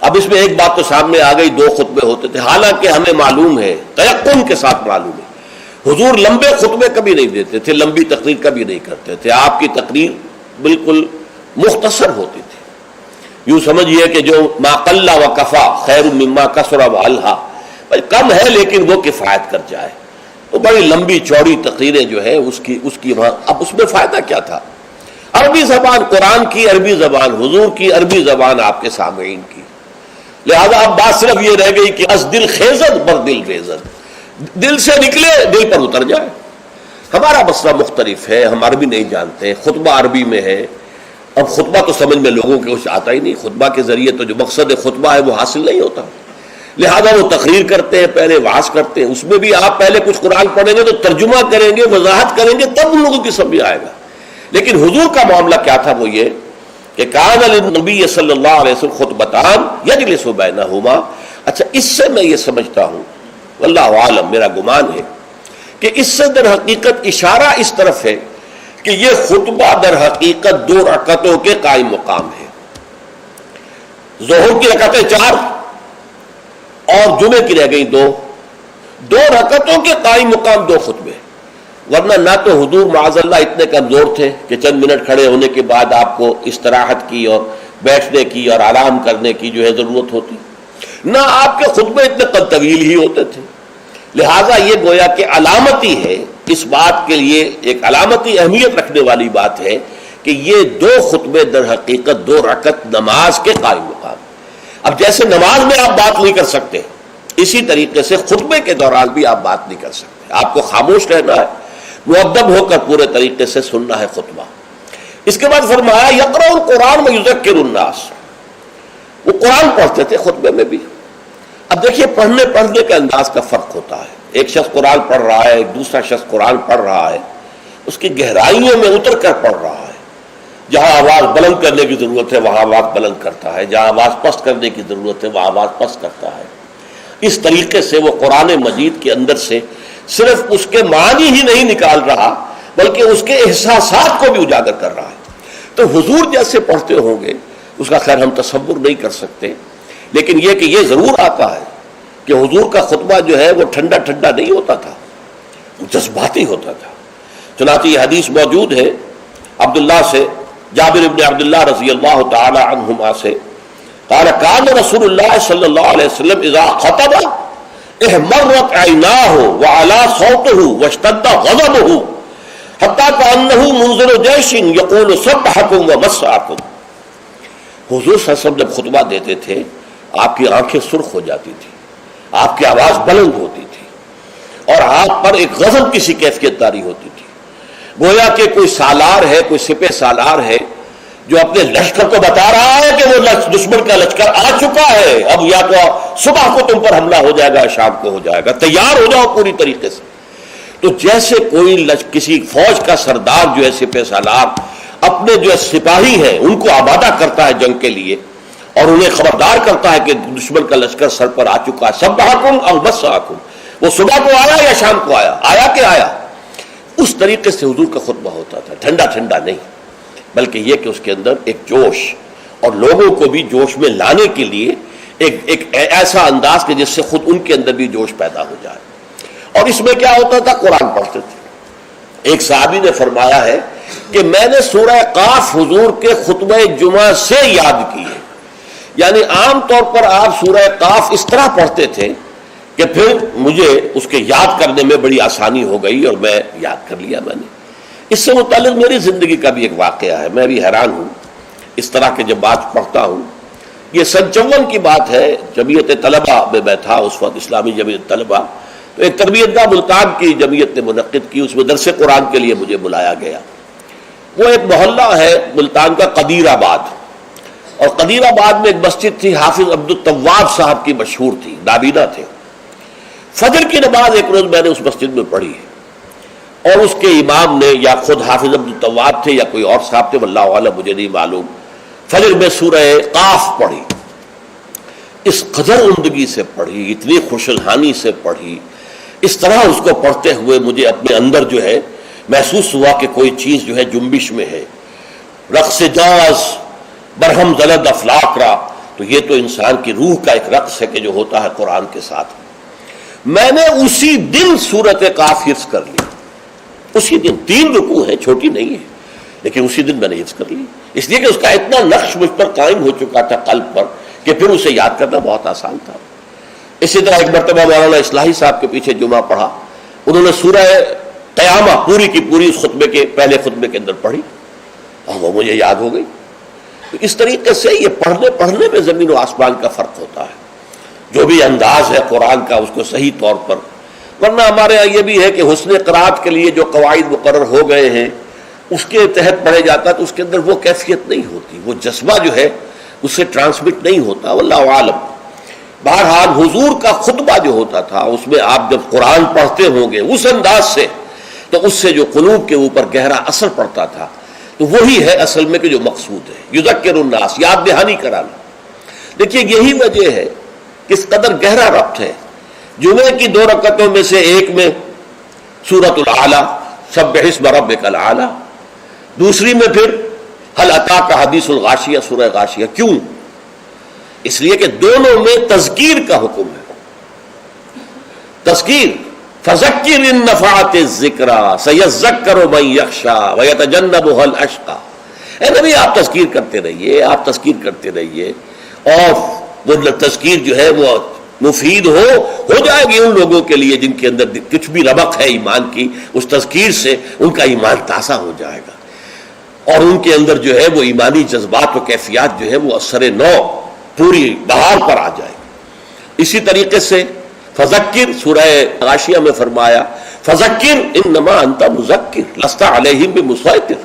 اب اس میں ایک بات تو سامنے آ گئی، دو خطبے ہوتے تھے، حالانکہ ہمیں معلوم ہے، تیقن کے ساتھ معلوم ہے، حضور لمبے خطبے کبھی نہیں دیتے تھے، لمبی تقریر کبھی نہیں کرتے تھے. آپ کی تقریر بالکل مختصر ہوتی تھی. یوں سمجھیے کہ جو ما قل و کفا خیر مما کثر و الہا، کم ہے لیکن وہ کفایت کر جائے. تو بڑی لمبی چوڑی تقریریں جو ہے اس کی وہاں، اب اس میں فائدہ کیا تھا؟ عربی زبان قرآن کی، عربی زبان حضور کی، عربی زبان آپ کے سامعین کی. لہذا اب بات صرف یہ رہ گئی کہ از دل خیزد بر دل ریزد، دل سے نکلے دل پر اتر جائے. ہمارا مسئلہ مختلف ہے، ہم عربی نہیں جانتے، خطبہ عربی میں ہے. اب خطبہ تو سمجھ میں لوگوں کے کچھ آتا ہی نہیں، خطبہ کے ذریعے تو جو مقصد خطبہ ہے وہ حاصل نہیں ہوتا. لہذا وہ تقریر کرتے ہیں، پہلے وعظ کرتے ہیں، اس میں بھی آپ پہلے کچھ قرآن پڑھیں گے تو ترجمہ کریں گے، وضاحت کریں گے، تب ان لوگوں کی سمجھ آئے گا. لیکن حضور کا معاملہ کیا تھا؟ وہ یہ کہ کان للنبی صلی اللہ علیہ وسلم خطبتان یجلس بینہما. اچھا، اس سے میں یہ سمجھتا ہوں، واللہ عالم، میرا گمان ہے کہ اس سے در حقیقت اشارہ اس طرف ہے کہ یہ خطبہ در حقیقت 2 رکعتوں کے قائم مقام ہے. ظہر کی رکعتیں 4 اور جمعے کی رہ گئی 2 رکعتوں کے قائم مقام 2 خطبے. ورنہ نہ تو حضور معاذ اللہ اتنے کمزور تھے کہ چند منٹ کھڑے ہونے کے بعد آپ کو استراحت کی اور بیٹھنے کی اور آرام کرنے کی جو ہے ضرورت ہوتی، نہ آپ کے خطبے اتنے قد طویل ہی ہوتے تھے. لہٰذا یہ گویا کہ علامتی ہے، اس بات کے لیے ایک علامتی اہمیت رکھنے والی بات ہے کہ یہ 2 خطبے در حقیقت 2 رکعت نماز کے قائم مقام. اب جیسے نماز میں آپ بات نہیں کر سکتے، اسی طریقے سے خطبے کے دوران بھی آپ بات نہیں کر سکتے. آپ کو خاموش رہنا ہے، مؤدب ہو کر پورے طریقے سے سننا ہے خطبہ. اس کے بعد فرمایا یقرأ القرآن ویذکر الناس، وہ قرآن پڑھتے تھے خطبے میں بھی. اب دیکھیے پڑھنے کا انداز کا فرق ہوتا ہے. ایک شخص قرآن پڑھ رہا ہے، ایک دوسرا شخص قرآن پڑھ رہا ہے، اس کی گہرائیوں میں اتر کر پڑھ رہا ہے. جہاں آواز بلند کرنے کی ضرورت ہے وہاں آواز بلند کرتا ہے، جہاں آواز پست کرنے کی ضرورت ہے وہاں آواز پست کرتا ہے. اس طریقے سے وہ قرآن مجید کے اندر سے صرف اس کے معنی ہی نہیں نکال رہا بلکہ اس کے احساسات کو بھی اجاگر کر رہا ہے. تو حضور جیسے پڑھتے ہوں گے اس کا خیر ہم تصور نہیں کر سکتے، لیکن یہ کہ یہ ضرور آتا ہے کہ حضور کا خطبہ جو ہے وہ ٹھنڈا ٹھنڈا نہیں ہوتا تھا، جذباتی ہوتا تھا. چنانچہ یہ حدیث موجود ہے عبداللہ سے، جابر بن عبداللہ رضی اللہ تعالی عنہما سے، قال کان رسول اللہ صلی اللہ علیہ وسلم اذا خطب احمرت عیناہ وعلا صوتہ واشتد غضبہ حتی کانہ منذر جیش یقول صبحکم ومسعکم. حضور صلی اللہ علیہ وسلم جب خطبہ دیتے تھے آپ کی آنکھیں سرخ ہو جاتی تھی، آپ کی آواز بلند ہوتی تھی اور آپ پر ایک غضب کی سی کیفیت طاری ہوتی تھی، گویا کہ کوئی سالار ہے، کوئی سپہ سالار ہے جو اپنے لشکر کو بتا رہا ہے کہ وہ دشمن کا لشکر آ چکا ہے، اب یا تو صبح کو تم پر حملہ ہو جائے گا، شام کو ہو جائے گا، تیار ہو جاؤ پوری طریقے سے. تو جیسے کوئی کسی فوج کا سردار جو ہے سپہ سالار اپنے جو سپاہی ہیں ان کو آمادہ کرتا ہے جنگ کے لیے اور انہیں خبردار کرتا ہے کہ دشمن کا لشکر سر پر آ چکا ہے، صبحکم او مساکم، وہ صبح کو آیا یا شام کو آیا کہ آیا، اس طریقے سے حضور کا خطبہ ہوتا تھا، ٹھنڈا ٹھنڈا نہیں، بلکہ یہ کہ اس کے اندر ایک جوش اور لوگوں کو بھی جوش میں لانے کے لیے ایک ایسا انداز کہ جس سے خود ان کے اندر بھی جوش پیدا ہو جائے۔ اور اس میں کیا ہوتا تھا؟ قرآن پڑھتے تھے۔ ایک صحابی نے فرمایا ہے کہ میں نے سورہ قاف حضور کے خطبہ جمعہ سے یاد کی ہے، یعنی عام طور پر آپ سورہ قاف اس طرح پڑھتے تھے کہ پھر مجھے اس کے یاد کرنے میں بڑی آسانی ہو گئی اور میں یاد کر لیا میں نے۔ اس سے متعلق میری زندگی کا بھی ایک واقعہ ہے، میں بھی حیران ہوں اس طرح کے جب بات پڑھتا ہوں۔ یہ سن 54 کی بات ہے، جمعیت طلبہ میں میں تھا اس وقت، اسلامی جمعیت طلبہ، تو ایک تربیت گاہ ملتان کی جمعیت نے منعقد کی، اس میں درس قرآن کے لیے مجھے بلایا گیا۔ وہ ایک محلہ ہے ملتان کا قدیر آباد، اور قدیر آباد میں ایک مسجد تھی، حافظ عبد التواب صاحب کی مشہور تھی، نابینا تھے۔ فجر کی نماز ایک روز میں نے اس مسجد میں پڑھی ہے، اور اس کے امام نے یا خود حافظ عبد التواب تھے یا کوئی اور صاحب تھے، واللہ اعلم مجھے نہیں معلوم، فجر میں سورہ قاف پڑھی، اس قدر عمدگی سے پڑھی، اتنی خوشحانی سے پڑھی، اس طرح اس کو پڑھتے ہوئے مجھے اپنے اندر جو ہے محسوس ہوا کہ کوئی چیز جو ہے جنبش میں ہے، رقص جاز برہم زلد افلاک را، تو یہ تو انسان کی روح کا ایک رقص ہے کہ جو ہوتا ہے قرآن کے ساتھ۔ میں نے اسی دن سورت قاف حفظ کر لی، اسی دن، 3 رکوع ہیں، چھوٹی نہیں ہے، لیکن اسی دن میں نے حفظ کر لی، اس لیے کہ اس کا اتنا نقش مجھ پر قائم ہو چکا تھا قلب پر کہ پھر اسے یاد کرنا بہت آسان تھا۔ اسی طرح ایک مرتبہ مولانا اصلاحی صاحب کے پیچھے جمعہ پڑھا، انہوں نے سورہ قیامہ پوری کی پوری اس خطبے کے پہلے خطبے کے اندر پڑھی اور وہ مجھے یاد ہو گئی۔ تو اس طریقے سے یہ پڑھنے میں زمین و آسمان کا فرق ہوتا ہے، جو بھی انداز ہے قرآن کا اس کو صحیح طور پر، ورنہ ہمارے یہاں یہ بھی ہے کہ حسن قرات کے لیے جو قواعد مقرر ہو گئے ہیں اس کے تحت پڑھے جاتا ہے تو اس کے اندر وہ کیفیت نہیں ہوتی، وہ جذبہ جو ہے اس سے ٹرانسمٹ نہیں ہوتا، واللہ عالم۔ بہرحال حضور کا خطبہ جو ہوتا تھا اس میں آپ جب قرآن پڑھتے ہوں گے اس انداز سے، تو اس سے جو قلوب کے اوپر گہرا اثر پڑتا تھا، تو وہی ہے اصل میں کہ جو مقصود ہے، یذکر الناس، یاد دہانی کرانا۔ دیکھیے یہی وجہ ہے کس قدر گہرا ربط ہے۔ جمعے کی 2 رکعتوں میں سے ایک میں سورۃ الاعلی، سبح اسم ربک الاعلی، دوسری میں پھر هل اتاک حدیث الغاشیہ، سورہ غاشیہ۔ کیوں؟ اس لیے کہ دونوں میں تذکیر کا حکم ہے، تذکیر، فذکر ان نفعت الذکریٰ سیذکر من یخشی ویتجنبها الاشقی۔ اے نبی آپ تذکیر کرتے رہیے، آپ تذکیر کرتے رہیے، اور وہ تذکیر جو ہے وہ مفید ہو جائے گی ان لوگوں کے لیے جن کے اندر کچھ بھی رمق ہے ایمان کی، اس تذکیر سے ان کا ایمان تازہ ہو جائے گا، اور ان کے اندر جو ہے وہ ایمانی جذبات و کیفیات جو ہے وہ اثر نو پوری بہار پر آ جائے گی۔ اسی طریقے سے فذکر، سورہ غاشیہ میں فرمایا فذکر انما انت مذکر لست علیہم بمسیطر،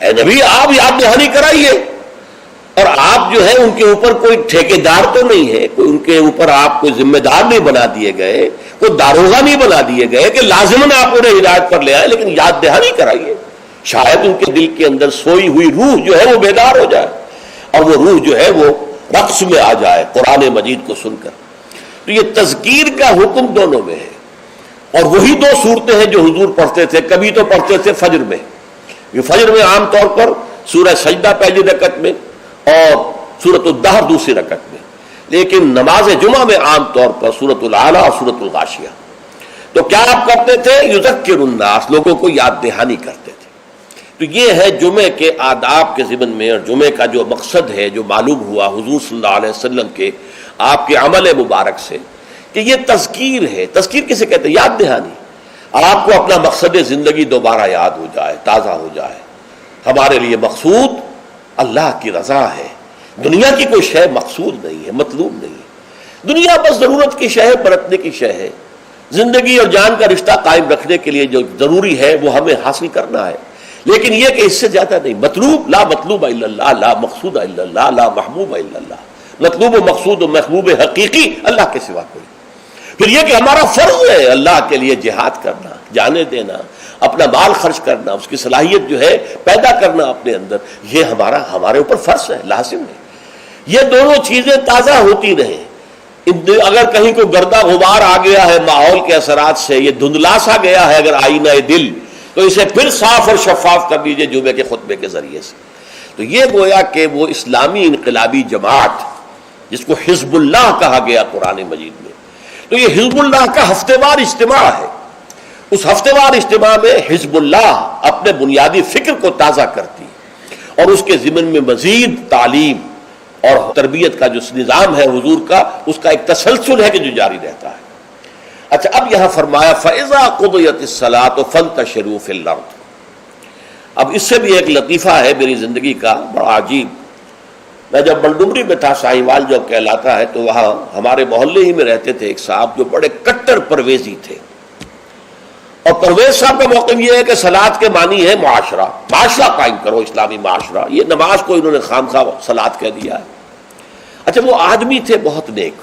اے نبی آپ یاد دہانی کرائیے، اور آپ جو ہے ان کے اوپر کوئی ٹھیکیدار تو نہیں ہے، کوئی ان کے اوپر آپ کوئی ذمہ دار نہیں بنا دیے گئے، کوئی داروغہ نہیں بنا دیے گئے کہ لازماً آپ انہیں ہدایت پر لے آئے، لیکن یاد دہانی کرائیے، شاید ان کے دل کے اندر سوئی ہوئی روح جو ہے وہ بیدار ہو جائے، اور وہ روح جو ہے وہ رقص میں آ جائے قرآن مجید کو سن کر۔ تو یہ تذکیر کا حکم دونوں میں ہے، اور وہی 2 صورتیں ہیں جو حضور پڑھتے تھے۔ کبھی تو پڑھتے تھے فجر میں، یہ فجر میں عام طور پر سورہ سجدہ پہلی رکعت میں اور سورۃ الدہر دوسری رکعت میں، لیکن نماز جمعہ میں عام طور پر سورۃ الاعلی اور سورۃ الغاشیہ۔ تو کیا آپ کرتے تھے؟ یذکر الناس، لوگوں کو یاد دہانی کرتے تھے۔ تو یہ ہے جمعے کے آداب کے ضمن میں، اور جمعے کا جو مقصد ہے جو معلوم ہوا حضور صلی اللہ علیہ وسلم کے آپ کے عمل مبارک سے، کہ یہ تذکیر ہے۔ تذکیر کسے کہتے ہیں؟ یاد دہانی، آپ کو اپنا مقصد زندگی دوبارہ یاد ہو جائے، تازہ ہو جائے۔ ہمارے لیے مقصود اللہ کی رضا ہے، دنیا کی کوئی شے مقصود نہیں ہے، مطلوب نہیں ہے۔ دنیا بس ضرورت کی شے ہے، برتنے کی شے ہے۔ زندگی اور جان کا رشتہ قائم رکھنے کے لیے جو ضروری ہے وہ ہمیں حاصل کرنا ہے، لیکن یہ کہ اس سے زیادہ نہیں۔ مطلوب لا مطلوب الا اللہ، لا مقصود الا اللہ، لا محبوب الا اللہ۔ مطلوب و مقصود و محبوب حقیقی اللہ کے سوا کوئی۔ پھر یہ کہ ہمارا فرض ہے اللہ کے لیے جہاد کرنا، جانے دینا، اپنا مال خرچ کرنا، اس کی صلاحیت جو ہے پیدا کرنا اپنے اندر، یہ ہمارے اوپر فرض ہے، لازم ہے۔ یہ دونوں چیزیں تازہ ہوتی رہیں۔ اگر کہیں کوئی گردہ غبار آ گیا ہے ماحول کے اثرات سے، یہ دھندلا سا گیا ہے اگر آئینہ دل، تو اسے پھر صاف اور شفاف کر لیجئے جمعے کے خطبے کے ذریعے سے۔ تو یہ گویا کہ وہ اسلامی انقلابی جماعت جس کو حزب اللہ کہا گیا قرآن مجید میں، تو یہ حزب اللہ کا ہفتے وار اجتماع ہے۔ اس ہفتے وار اجتماع میں حزب اللہ اپنے بنیادی فکر کو تازہ کرتی اور اس کے ضمن میں مزید تعلیم اور تربیت کا جو نظام ہے حضور کا، اس کا ایک تسلسل ہے کہ جو جاری رہتا ہے۔ اچھا، اب یہاں فرمایا فَإِذَا قُضِيَتِ الصَّلَاةُ فَانتَشِرُوا فِي الْأَرْضِ۔ اب اس سے بھی ایک لطیفہ ہے میری زندگی کا بڑا عجیب۔ میں جب بلڈمری میں تھا، ساہیوال جو کہلاتا ہے، تو وہاں ہمارے محلے ہی میں رہتے تھے ایک صاحب جو بڑے کٹر پرویزی تھے، اور پرویز صاحب کا موقف یہ ہے کہ صلاۃ کے معنی ہے معاشرہ قائم کرو، اسلامی معاشرہ۔ یہ نماز کو انہوں نے خامخواہ صلاۃ کہہ دیا ہے۔ اچھا، وہ آدمی تھے بہت نیک،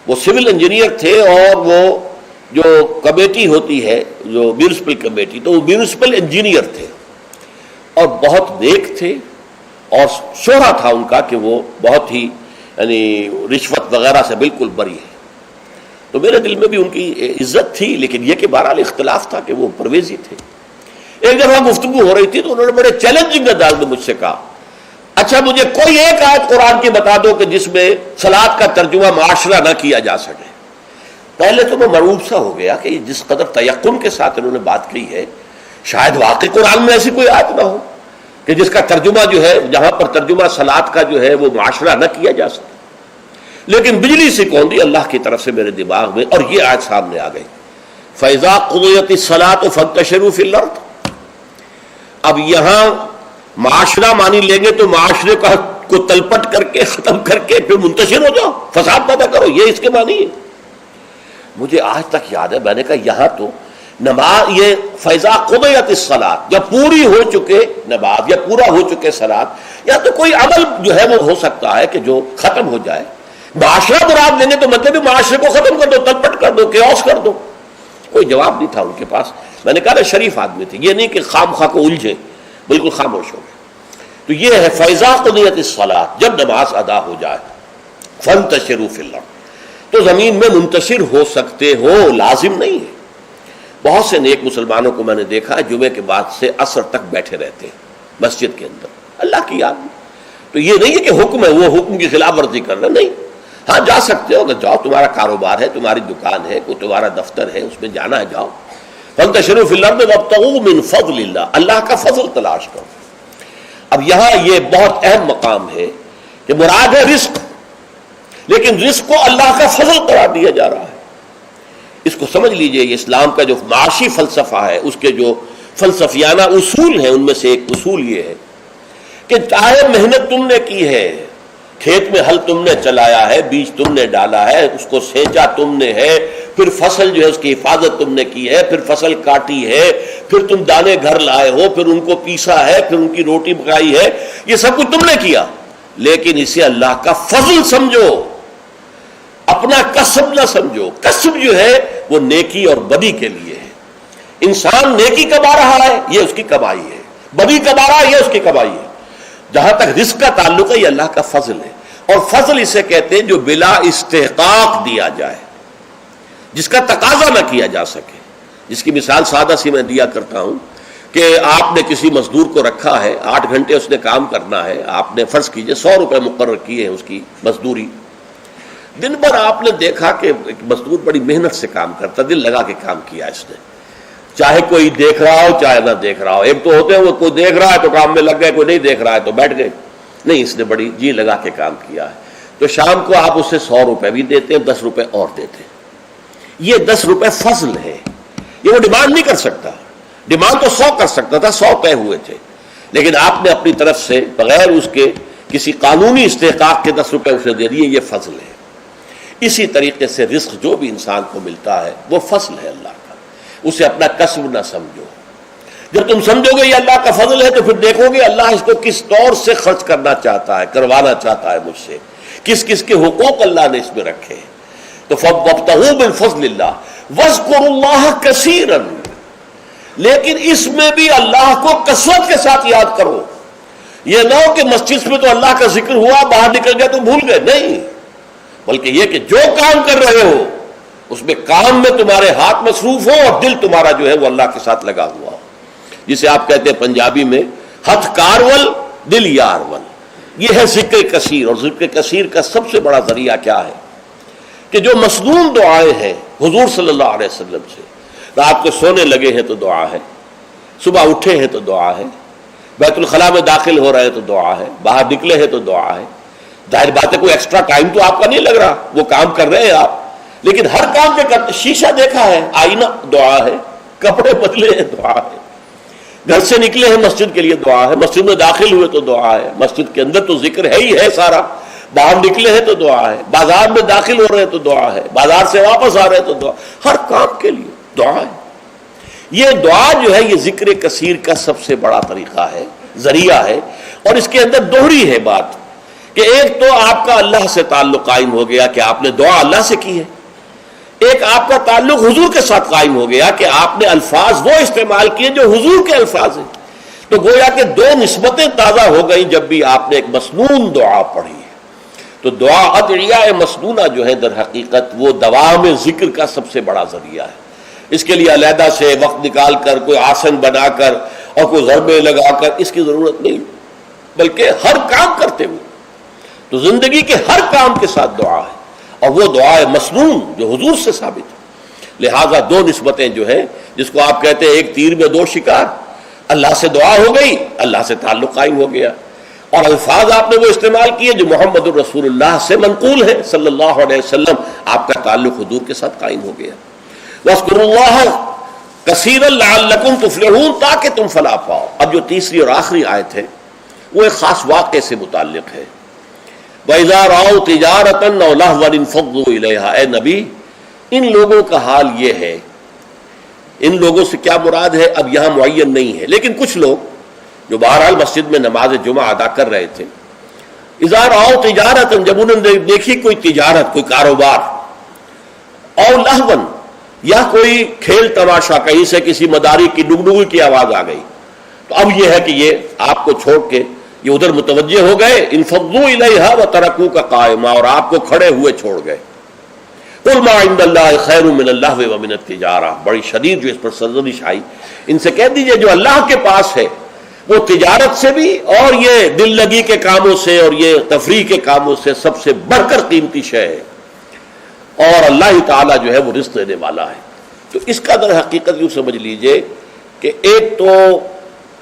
وہ سول انجینئر تھے، اور وہ جو کمیٹی ہوتی ہے جو میونسپل کمیٹی، تو وہ میونسپل انجینئر تھے اور بہت نیک تھے، اور شہرہ تھا ان کا کہ وہ بہت ہی یعنی رشوت وغیرہ سے بالکل بری ہے۔ تو میرے دل میں بھی ان کی عزت تھی، لیکن یہ کہ بہرحال اختلاف تھا کہ وہ پرویزی تھے۔ ایک دفعہ گفتگو ہو رہی تھی تو انہوں نے بڑے چیلنجنگ انداز میں مجھ سے کہا، اچھا مجھے کوئی ایک آیت قرآن کی بتا دو کہ جس میں صلاۃ کا ترجمہ معاشرہ نہ کیا جا سکے۔ پہلے تو میں مرعوب سا ہو گیا کہ جس قدر تیقن کے ساتھ انہوں نے بات کی ہے، شاید واقعی قرآن میں ایسی کوئی آیت نہ ہو کہ جس کا ترجمہ جو ہے، جہاں پر ترجمہ صلاۃ کا جو ہے وہ معاشرہ نہ کیا جا سکے۔ لیکن بجلی سے کون دی اللہ کی طرف سے میرے دماغ میں، اور یہ آیت سامنے آ گئی، فَإِذَا قُضِيَتِ الصَّلَاةُ فَانتَشِرُوا فِي الْأَرْضِ۔ اب یہاں معاشرہ مانی لیں گے تو معاشرے کو تلپٹ کر کے ختم کر کے پھر منتشر ہو جاؤ، فساد پیدا کرو، یہ اس کے معنی ہے۔ مجھے آج تک یاد ہے، میں نے کہا یہاں تو نماز، یہ فَإِذَا قُضِيَتِ الصَّلَاةُ، جب پوری ہو چکے نماز یا پورا ہو چکے صلاۃ، یا تو کوئی عمل جو ہے وہ ہو سکتا ہے کہ جو ختم ہو جائے۔ معاشرہ مراد لیں گے تو مطلب معاشرے کو ختم کر دو، تلپٹ کر دو، کیوس کر دو۔ کوئی جواب نہیں تھا ان کے پاس۔ میں نے کہا شریف آدمی تھے، یہ نہیں کہ خام خواہ کو الجھے، بالکل خاموش ہو گئے۔ تو یہ ہے فَإِذَا قُضِيَتِ الصَّلَاةُ، جب نماز ادا ہو جائے، فَانتَشِرُوا فِي الْأَرْضِ، تو زمین میں منتشر ہو سکتے ہو، لازم نہیں ہے۔ بہت سے نیک مسلمانوں کو میں نے دیکھا ہے جمعے کے بعد سے عصر تک بیٹھے رہتے ہیں مسجد کے اندر، اللہ کی یاد میں۔ تو یہ نہیں ہے کہ حکم ہے، وہ حکم کی خلاف ورزی کر رہے، نہیں۔ ہاں جا سکتے ہو، اگر جاؤ، تمہارا کاروبار ہے، تمہاری دکان ہے، کوئی تمہارا دفتر ہے، اس میں جانا ہے جاؤ۔ فَانتَشِرُوا فِي الْأَرْضِ وَابْتَغُوا مِنْ فَضْلِ اللَّهِ، اللہ کا فضل تلاش کرو۔ اب یہاں یہ بہت اہم مقام ہے کہ مراد ہے رزق، لیکن رزق کو اللہ کا فضل قرار دیا جا رہا ہے۔ اس کو سمجھ لیجئے، یہ اسلام کا جو معاشی فلسفہ ہے، اس کے جو فلسفیانہ اصول ہیں، ان میں سے ایک اصول یہ ہے کہ چاہے محنت تم نے کی ہے، کھیت میں ہل تم نے چلایا ہے، بیج تم نے ڈالا ہے، اس کو سینچا تم نے ہے، پھر فصل جو ہے اس کی حفاظت تم نے کی ہے، پھر فصل کاٹی ہے، پھر تم دانے گھر لائے ہو، پھر ان کو پیسا ہے، پھر ان کی روٹی پکائی ہے، یہ سب کچھ تم نے کیا، لیکن اسے اللہ کا فضل سمجھو، اپنا کسب نہ سمجھو۔ کسب جو ہے وہ نیکی اور بدی کے لیے ہے۔ انسان نیکی کما رہا ہے، یہ اس کی کمائی ہے، بدی کما رہا ہے، یہ اس کی کمائی ہے۔ جہاں تک رزق کا تعلق ہے، یہ اللہ کا فضل ہے، اور فضل اسے کہتے ہیں جو بلا استحقاق دیا جائے، جس کا تقاضا نہ کیا جا سکے۔ جس کی مثال سادہ سی میں دیا کرتا ہوں کہ آپ نے کسی مزدور کو رکھا ہے، 8 گھنٹے اس نے کام کرنا ہے، آپ نے فرض کیجئے 100 روپے مقرر کیے ہیں اس کی مزدوری۔ دن بھر آپ نے دیکھا کہ ایک مزدور بڑی محنت سے کام کرتا، دل لگا کے کام کیا اس نے، چاہے کوئی دیکھ رہا ہو چاہے نہ دیکھ رہا ہو۔ ایک تو ہوتے ہیں وہ کوئی دیکھ رہا ہے تو کام میں لگ گئے، کوئی نہیں دیکھ رہا ہے تو بیٹھ گئے، نہیں، اس نے بڑی جی لگا کے کام کیا ہے۔ تو شام کو آپ اسے 100 روپے بھی دیتے ہیں، 10 روپے اور دیتے ہیں۔ یہ 10 روپے فضل ہے، یہ وہ ڈیمانڈ نہیں کر سکتا، ڈیمانڈ تو 100 کر سکتا تھا، 100 طے ہوئے تھے، لیکن آپ نے اپنی طرف سے بغیر اس کے کسی قانونی استحقاق کے 10 روپے اسے دے دیے، یہ فضل ہے۔ اسی طریقے سے رزق جو بھی انسان کو ملتا ہے وہ فضل ہے اللہ کا، اسے اپنا کسب نہ سمجھو۔ جب تم سمجھو گے یہ اللہ کا فضل ہے تو پھر دیکھو گے اللہ اس کو کس طور سے خرچ کرنا چاہتا ہے، کروانا چاہتا ہے مجھ سے، کس کس کے حقوق اللہ نے اس میں رکھے ہیں۔ تو فَابْتَغُوا مِنْ فَضْلِ اللَّهِ، وَاذْكُرُوا اللَّهَ كَثِيرًا، لیکن اس میں بھی اللہ کو کثرت کے ساتھ یاد کرو. یہ نہ ہو کہ مسجد میں تو اللہ کا ذکر ہوا، باہر نکل گئے تو بھول گئے، نہیں، بلکہ یہ کہ جو کام کر رہے ہو اس میں کام میں تمہارے ہاتھ مصروف ہو اور دل تمہارا جو ہے وہ اللہ کے ساتھ لگا ہوا ہو، جسے آپ کہتے ہیں پنجابی میں ہتھ کارول دل یارول. یہ ہے ذکر کثیر. اور ذکر کثیر کا سب سے بڑا ذریعہ کیا ہے کہ جو مسنون دعائیں ہیں حضور صلی اللہ علیہ وسلم سے، رات کو سونے لگے ہیں تو دعا ہے، صبح اٹھے ہیں تو دعا ہے، بیت الخلاء میں داخل ہو رہے ہیں تو دعا ہے، باہر نکلے ہیں تو دعا ہے. ظاہر بات ہے کوئی ایکسٹرا ٹائم تو آپ کا نہیں لگ رہا، وہ کام کر رہے ہیں آپ، لیکن ہر کام کے کرتے. شیشہ دیکھا ہے، آئینہ دعا ہے، کپڑے بدلے ہیں دعا ہے، گھر سے نکلے ہیں مسجد کے لیے دعا ہے، مسجد میں داخل ہوئے تو دعا ہے، مسجد کے اندر تو ذکر ہے ہی ہے سارا، باہر نکلے ہیں تو دعا ہے، بازار میں داخل ہو رہے ہیں تو دعا ہے، بازار سے واپس آ رہے ہیں تو دعا، ہر کام کے لیے دعا ہے. یہ دعا جو ہے یہ ذکر کثیر کا سب سے بڑا طریقہ ہے، ذریعہ ہے. اور اس کے اندر دوہری ہے بات کہ ایک تو آپ کا اللہ سے تعلق قائم ہو گیا کہ آپ نے دعا اللہ سے کی ہے، ایک آپ کا تعلق حضور کے ساتھ قائم ہو گیا کہ آپ نے الفاظ وہ استعمال کیے جو حضور کے الفاظ ہیں. تو گویا کہ دو نسبتیں تازہ ہو گئیں جب بھی آپ نے ایک مسنون دعا پڑھی ہے. تو دعا ادعیاء مسنونہ جو ہے در حقیقت وہ دوام ذکر کا سب سے بڑا ذریعہ ہے. اس کے لیے علیحدہ سے وقت نکال کر کوئی آسن بنا کر اور کوئی ضربے لگا کر اس کی ضرورت نہیں، بلکہ ہر کام کرتے ہوئے تو زندگی کے ہر کام کے ساتھ دعا ہے، اور وہ دعا ہے مسنون جو حضور سے ثابت ہے. لہذا دو نسبتیں جو ہیں جس کو آپ کہتے ہیں ایک تیر میں دو شکار، اللہ سے دعا ہو گئی، اللہ سے تعلق قائم ہو گیا، اور الفاظ آپ نے وہ استعمال کیے جو محمد الرسول اللہ سے منقول ہے صلی اللہ علیہ وسلم، آپ کا تعلق حضور کے ساتھ قائم ہو گیا. وَاذْكُرُوا اللَّهَ كَثِيرًا لَعَلَّكُمْ تُفْلِحُونَ، تاکہ تم فلاح پاؤ. اب جو تیسری اور آخری آیت ہے وہ ایک خاص واقعے سے متعلق ہے. وَإِذَا رَأَوْا تِجَارَةً أَوْ لَهْوًا انفَضُّوا إِلَيْهَا. اے نبی ان لوگوں کا حال یہ ہے، ان لوگوں سے کیا مراد ہے اب یہاں معین نہیں ہے، لیکن کچھ لوگ جو بہرحال مسجد میں نماز جمعہ ادا کر رہے تھے، اذا رأوا تجارۃ، جب انہوں نے دیکھی کوئی تجارت، کوئی کاروبار، اور لہون، یا کوئی کھیل تماشا، کہیں سے کسی مداری کی ڈگڈگی کی آواز آ گئی، تو اب یہ ہے کہ یہ آپ کو چھوڑ کے یہ ادھر متوجہ ہو گئے. انفضوا الیہا وترکوک قائما، اور آپ کو کھڑے ہوئے چھوڑ گئے. قل ما عند اللہ خیر من اللہو ومن التجارہ، بڑی شدید جو اس پر سرزنش آئی. ان سے کہہ دیجئے جو اللہ کے پاس ہے وہ تجارت سے بھی اور یہ دل لگی کے کاموں سے اور یہ تفریح کے کاموں سے سب سے بڑھ کر قیمتی شے ہے، اور اللہ تعالیٰ جو ہے وہ رزق دینے والا ہے. تو اس کا در حقیقت یوں سمجھ لیجئے کہ ایک تو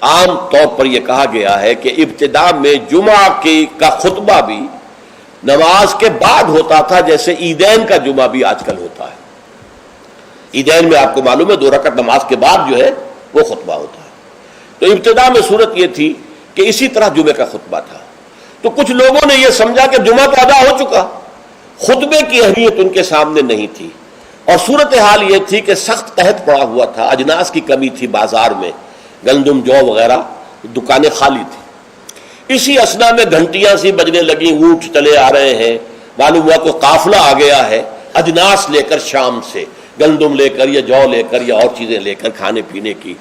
عام طور پر یہ کہا گیا ہے کہ ابتداء میں جمعہ کا خطبہ بھی نماز کے بعد ہوتا تھا، جیسے عیدین کا جمعہ بھی آج کل ہوتا ہے. عیدین میں آپ کو معلوم ہے 2 رکعت نماز کے بعد جو ہے وہ خطبہ ہوتا ہے. تو ابتداء میں صورت یہ تھی کہ اسی طرح جمعے کا خطبہ تھا. تو کچھ لوگوں نے یہ سمجھا کہ جمعہ تو ادا ہو چکا، خطبے کی اہمیت ان کے سامنے نہیں تھی، اور صورتحال یہ تھی کہ سخت قحط پڑا ہوا تھا، اجناس کی کمی تھی بازار میں، گندم جو وغیرہ دکانیں خالی تھیں. اسی اسنا میں گھنٹیاں سی بجنے لگیں، اونٹ چلے آ رہے ہیں، معلوم ہوا کوئی قافلہ آ گیا ہے اجناس لے کر شام سے، گندم لے کر یا جو لے کر یا اور چیزیں لے کر کھانے پینے کی.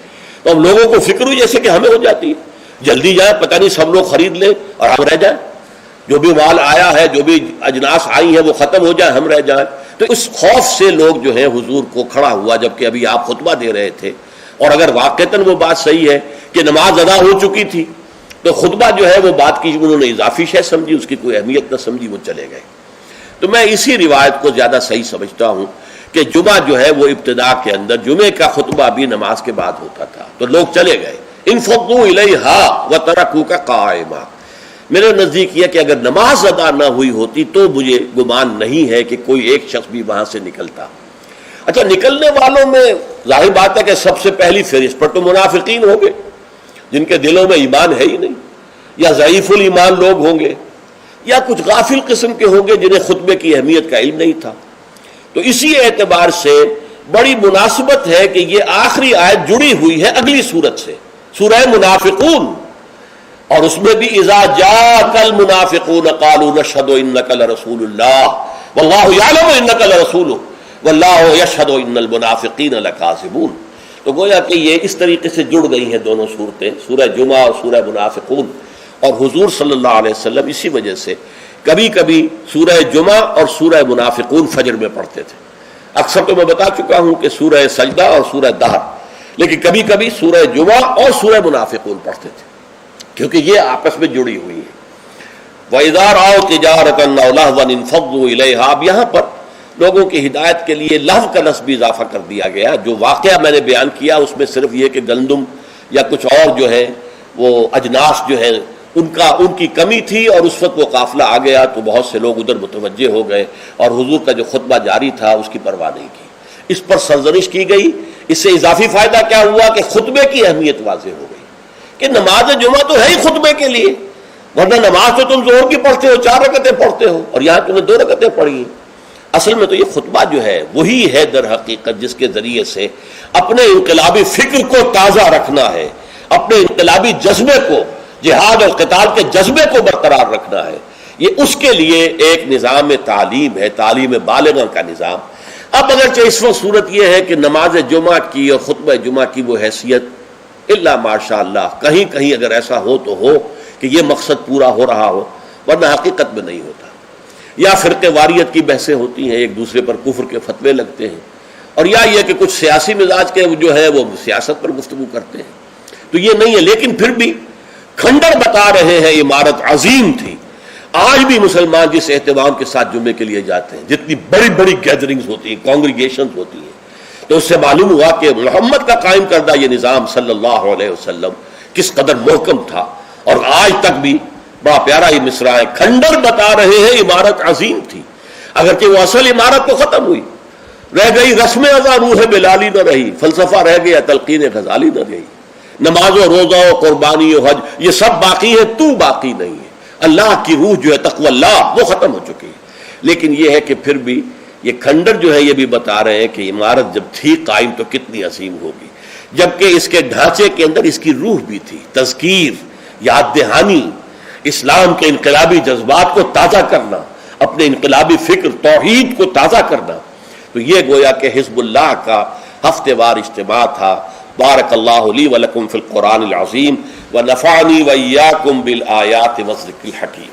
تو اب لوگوں کو فکر ہوئی جیسے کہ ہمیں ہو جاتی ہے، جلدی جائیں پتہ نہیں سب لوگ خرید لیں اور ہم رہ جائیں، جو بھی مال آیا ہے جو بھی اجناس آئی ہیں وہ ختم ہو جائے، ہم رہ جائیں. تو اس خوف سے لوگ جو ہیں حضور کو کھڑا ہوا جبکہ ابھی آپ خطبہ دے رہے تھے، اور اگر واقعتاً وہ بات صحیح ہے کہ نماز ادا ہو چکی تھی تو خطبہ جو ہے وہ بات کی انہوں نے اضافی شے سمجھی، اس کی کوئی اہمیت نہ سمجھی، وہ چلے گئے. تو میں اسی روایت کو زیادہ صحیح سمجھتا ہوں کہ جمعہ جو ہے وہ ابتداء کے اندر جمعے کا خطبہ بھی نماز کے بعد ہوتا تھا، تو لوگ چلے گئے. انفضوا الیہا وترکوک قائما. میرے نزدیک یہ کہ اگر نماز ادا نہ ہوئی ہوتی تو مجھے گمان نہیں ہے کہ کوئی ایک شخص بھی وہاں سے نکلتا. اچھا، نکلنے والوں میں ظاہر بات ہے کہ سب سے پہلی فہرست پر تو منافقین ہوں گے جن کے دلوں میں ایمان ہے ہی نہیں، یا ضعیف الایمان لوگ ہوں گے، یا کچھ غافل قسم کے ہوں گے جنہیں خطبے کی اہمیت کا علم نہیں تھا. تو اسی اعتبار سے بڑی مناسبت ہے کہ یہ آخری آیت جڑی ہوئی ہے اگلی سورت سے، سورہ منافقون، اور اس میں بھی اذا جاءک المنافقون قالوا نشهد انک لرسول اللہ واللہ یعلم انک لرسولہ واللہ یشہد ان المنافقین لکاذبون. تو گویا کہ یہ اس طریقے سے جڑ گئی ہیں دونوں صورتیں، سورہ جمعہ اور سورہ منافقون. اور حضور صلی اللہ علیہ وسلم اسی وجہ سے کبھی کبھی سورہ جمعہ اور سورہ منافقون فجر میں پڑھتے تھے. اکثر تو میں بتا چکا ہوں کہ سورہ سجدہ اور سورہ دہر، لیکن کبھی کبھی سورہ جمعہ اور سورہ منافقون پڑھتے تھے، کیونکہ یہ آپس میں جڑی ہوئی ہے. وَإِذَا رَأَوْا تِجَارَةً أَوْ لَهْوًا انفضوا إِلَيْهَا. اب یہاں پر لوگوں کی ہدایت کے لیے لہو کا لفظ بھی اضافہ کر دیا گیا. جو واقعہ میں نے بیان کیا اس میں صرف یہ کہ گندم یا کچھ اور جو ہے وہ اجناس جو ہے ان کی کمی تھی، اور اس وقت وہ قافلہ آ گیا تو بہت سے لوگ ادھر متوجہ ہو گئے، اور حضور کا جو خطبہ جاری تھا اس کی پرواہ نہیں کی. اس پر سرزنش کی گئی. اس سے اضافی فائدہ کیا ہوا کہ خطبے کی اہمیت واضح ہو گئی کہ نماز جمعہ تو ہے ہی خطبے کے لیے، ورنہ نماز تو تم ظہر کی پڑھتے ہو، 4 رکعتیں پڑھتے ہو، اور یہاں تم نے 2 رکعتیں پڑھی ہیں. اصل میں تو یہ خطبہ جو ہے وہی ہے در حقیقت جس کے ذریعے سے اپنے انقلابی فکر کو تازہ رکھنا ہے، اپنے انقلابی جذبے کو، جہاد اور قتال کے جذبے کو برقرار رکھنا ہے. یہ اس کے لیے ایک نظام تعلیم ہے، تعلیم بالغہ کا نظام. اب اگرچہ اس وقت صورت یہ ہے کہ نماز جمعہ کی اور خطبہ جمعہ کی وہ حیثیت الا ماشاء اللہ کہیں کہیں اگر ایسا ہو تو ہو کہ یہ مقصد پورا ہو رہا ہو، ورنہ حقیقت میں نہیں ہوتا. یا فرقے واریت کی بحثیں ہوتی ہیں، ایک دوسرے پر کفر کے فتوے لگتے ہیں، اور یا یہ کہ کچھ سیاسی مزاج کے جو ہے وہ سیاست پر گفتگو کرتے ہیں. تو یہ نہیں ہے، لیکن پھر بھی کھنڈر بتا رہے ہیں عمارت عظیم تھی. آج بھی مسلمان جس اہتمام کے ساتھ جمعے کے لیے جاتے ہیں، جتنی بڑی بڑی گیدرنگز ہوتی ہیں، کانگریگیشنز ہوتی ہیں، تو اس سے معلوم ہوا کہ محمد کا قائم کردہ یہ نظام صلی اللہ علیہ وسلم کس قدر محکم تھا. اور آج تک بھی بڑا پیارا یہ مصرع ہے، کھنڈر بتا رہے ہیں عمارت عظیم تھی. اگرچہ وہ اصل عمارت تو ختم ہوئی، رہ گئی رسم ازاں روح بلالی نہ رہی، فلسفہ رہ گیا تلقین غزالی نہ رہی، نماز و روزہ و قربانی و حج یہ سب باقی ہے، تو باقی نہیں ہے. اللہ کی روح جو ہے تقوی اللہ وہ ختم ہو چکی ہے. لیکن یہ ہے کہ پھر بھی یہ کھنڈر جو ہے یہ بھی بتا رہے ہیں کہ عمارت جب تھی قائم تو کتنی عظیم ہوگی، جبکہ اس کے ڈھانچے کے اندر اس کی روح بھی تھی، تذکیر، یاد دہانی، اسلام کے انقلابی جذبات کو تازہ کرنا، اپنے انقلابی فکر توحید کو تازہ کرنا. تو یہ گویا کہ حزب اللہ کا ہفتے وار اجتماع تھا. بارک اللہ لی ولکم فی القرآن العظیم ونفعنی وإیاکم بالآیات والذکر الحکیم.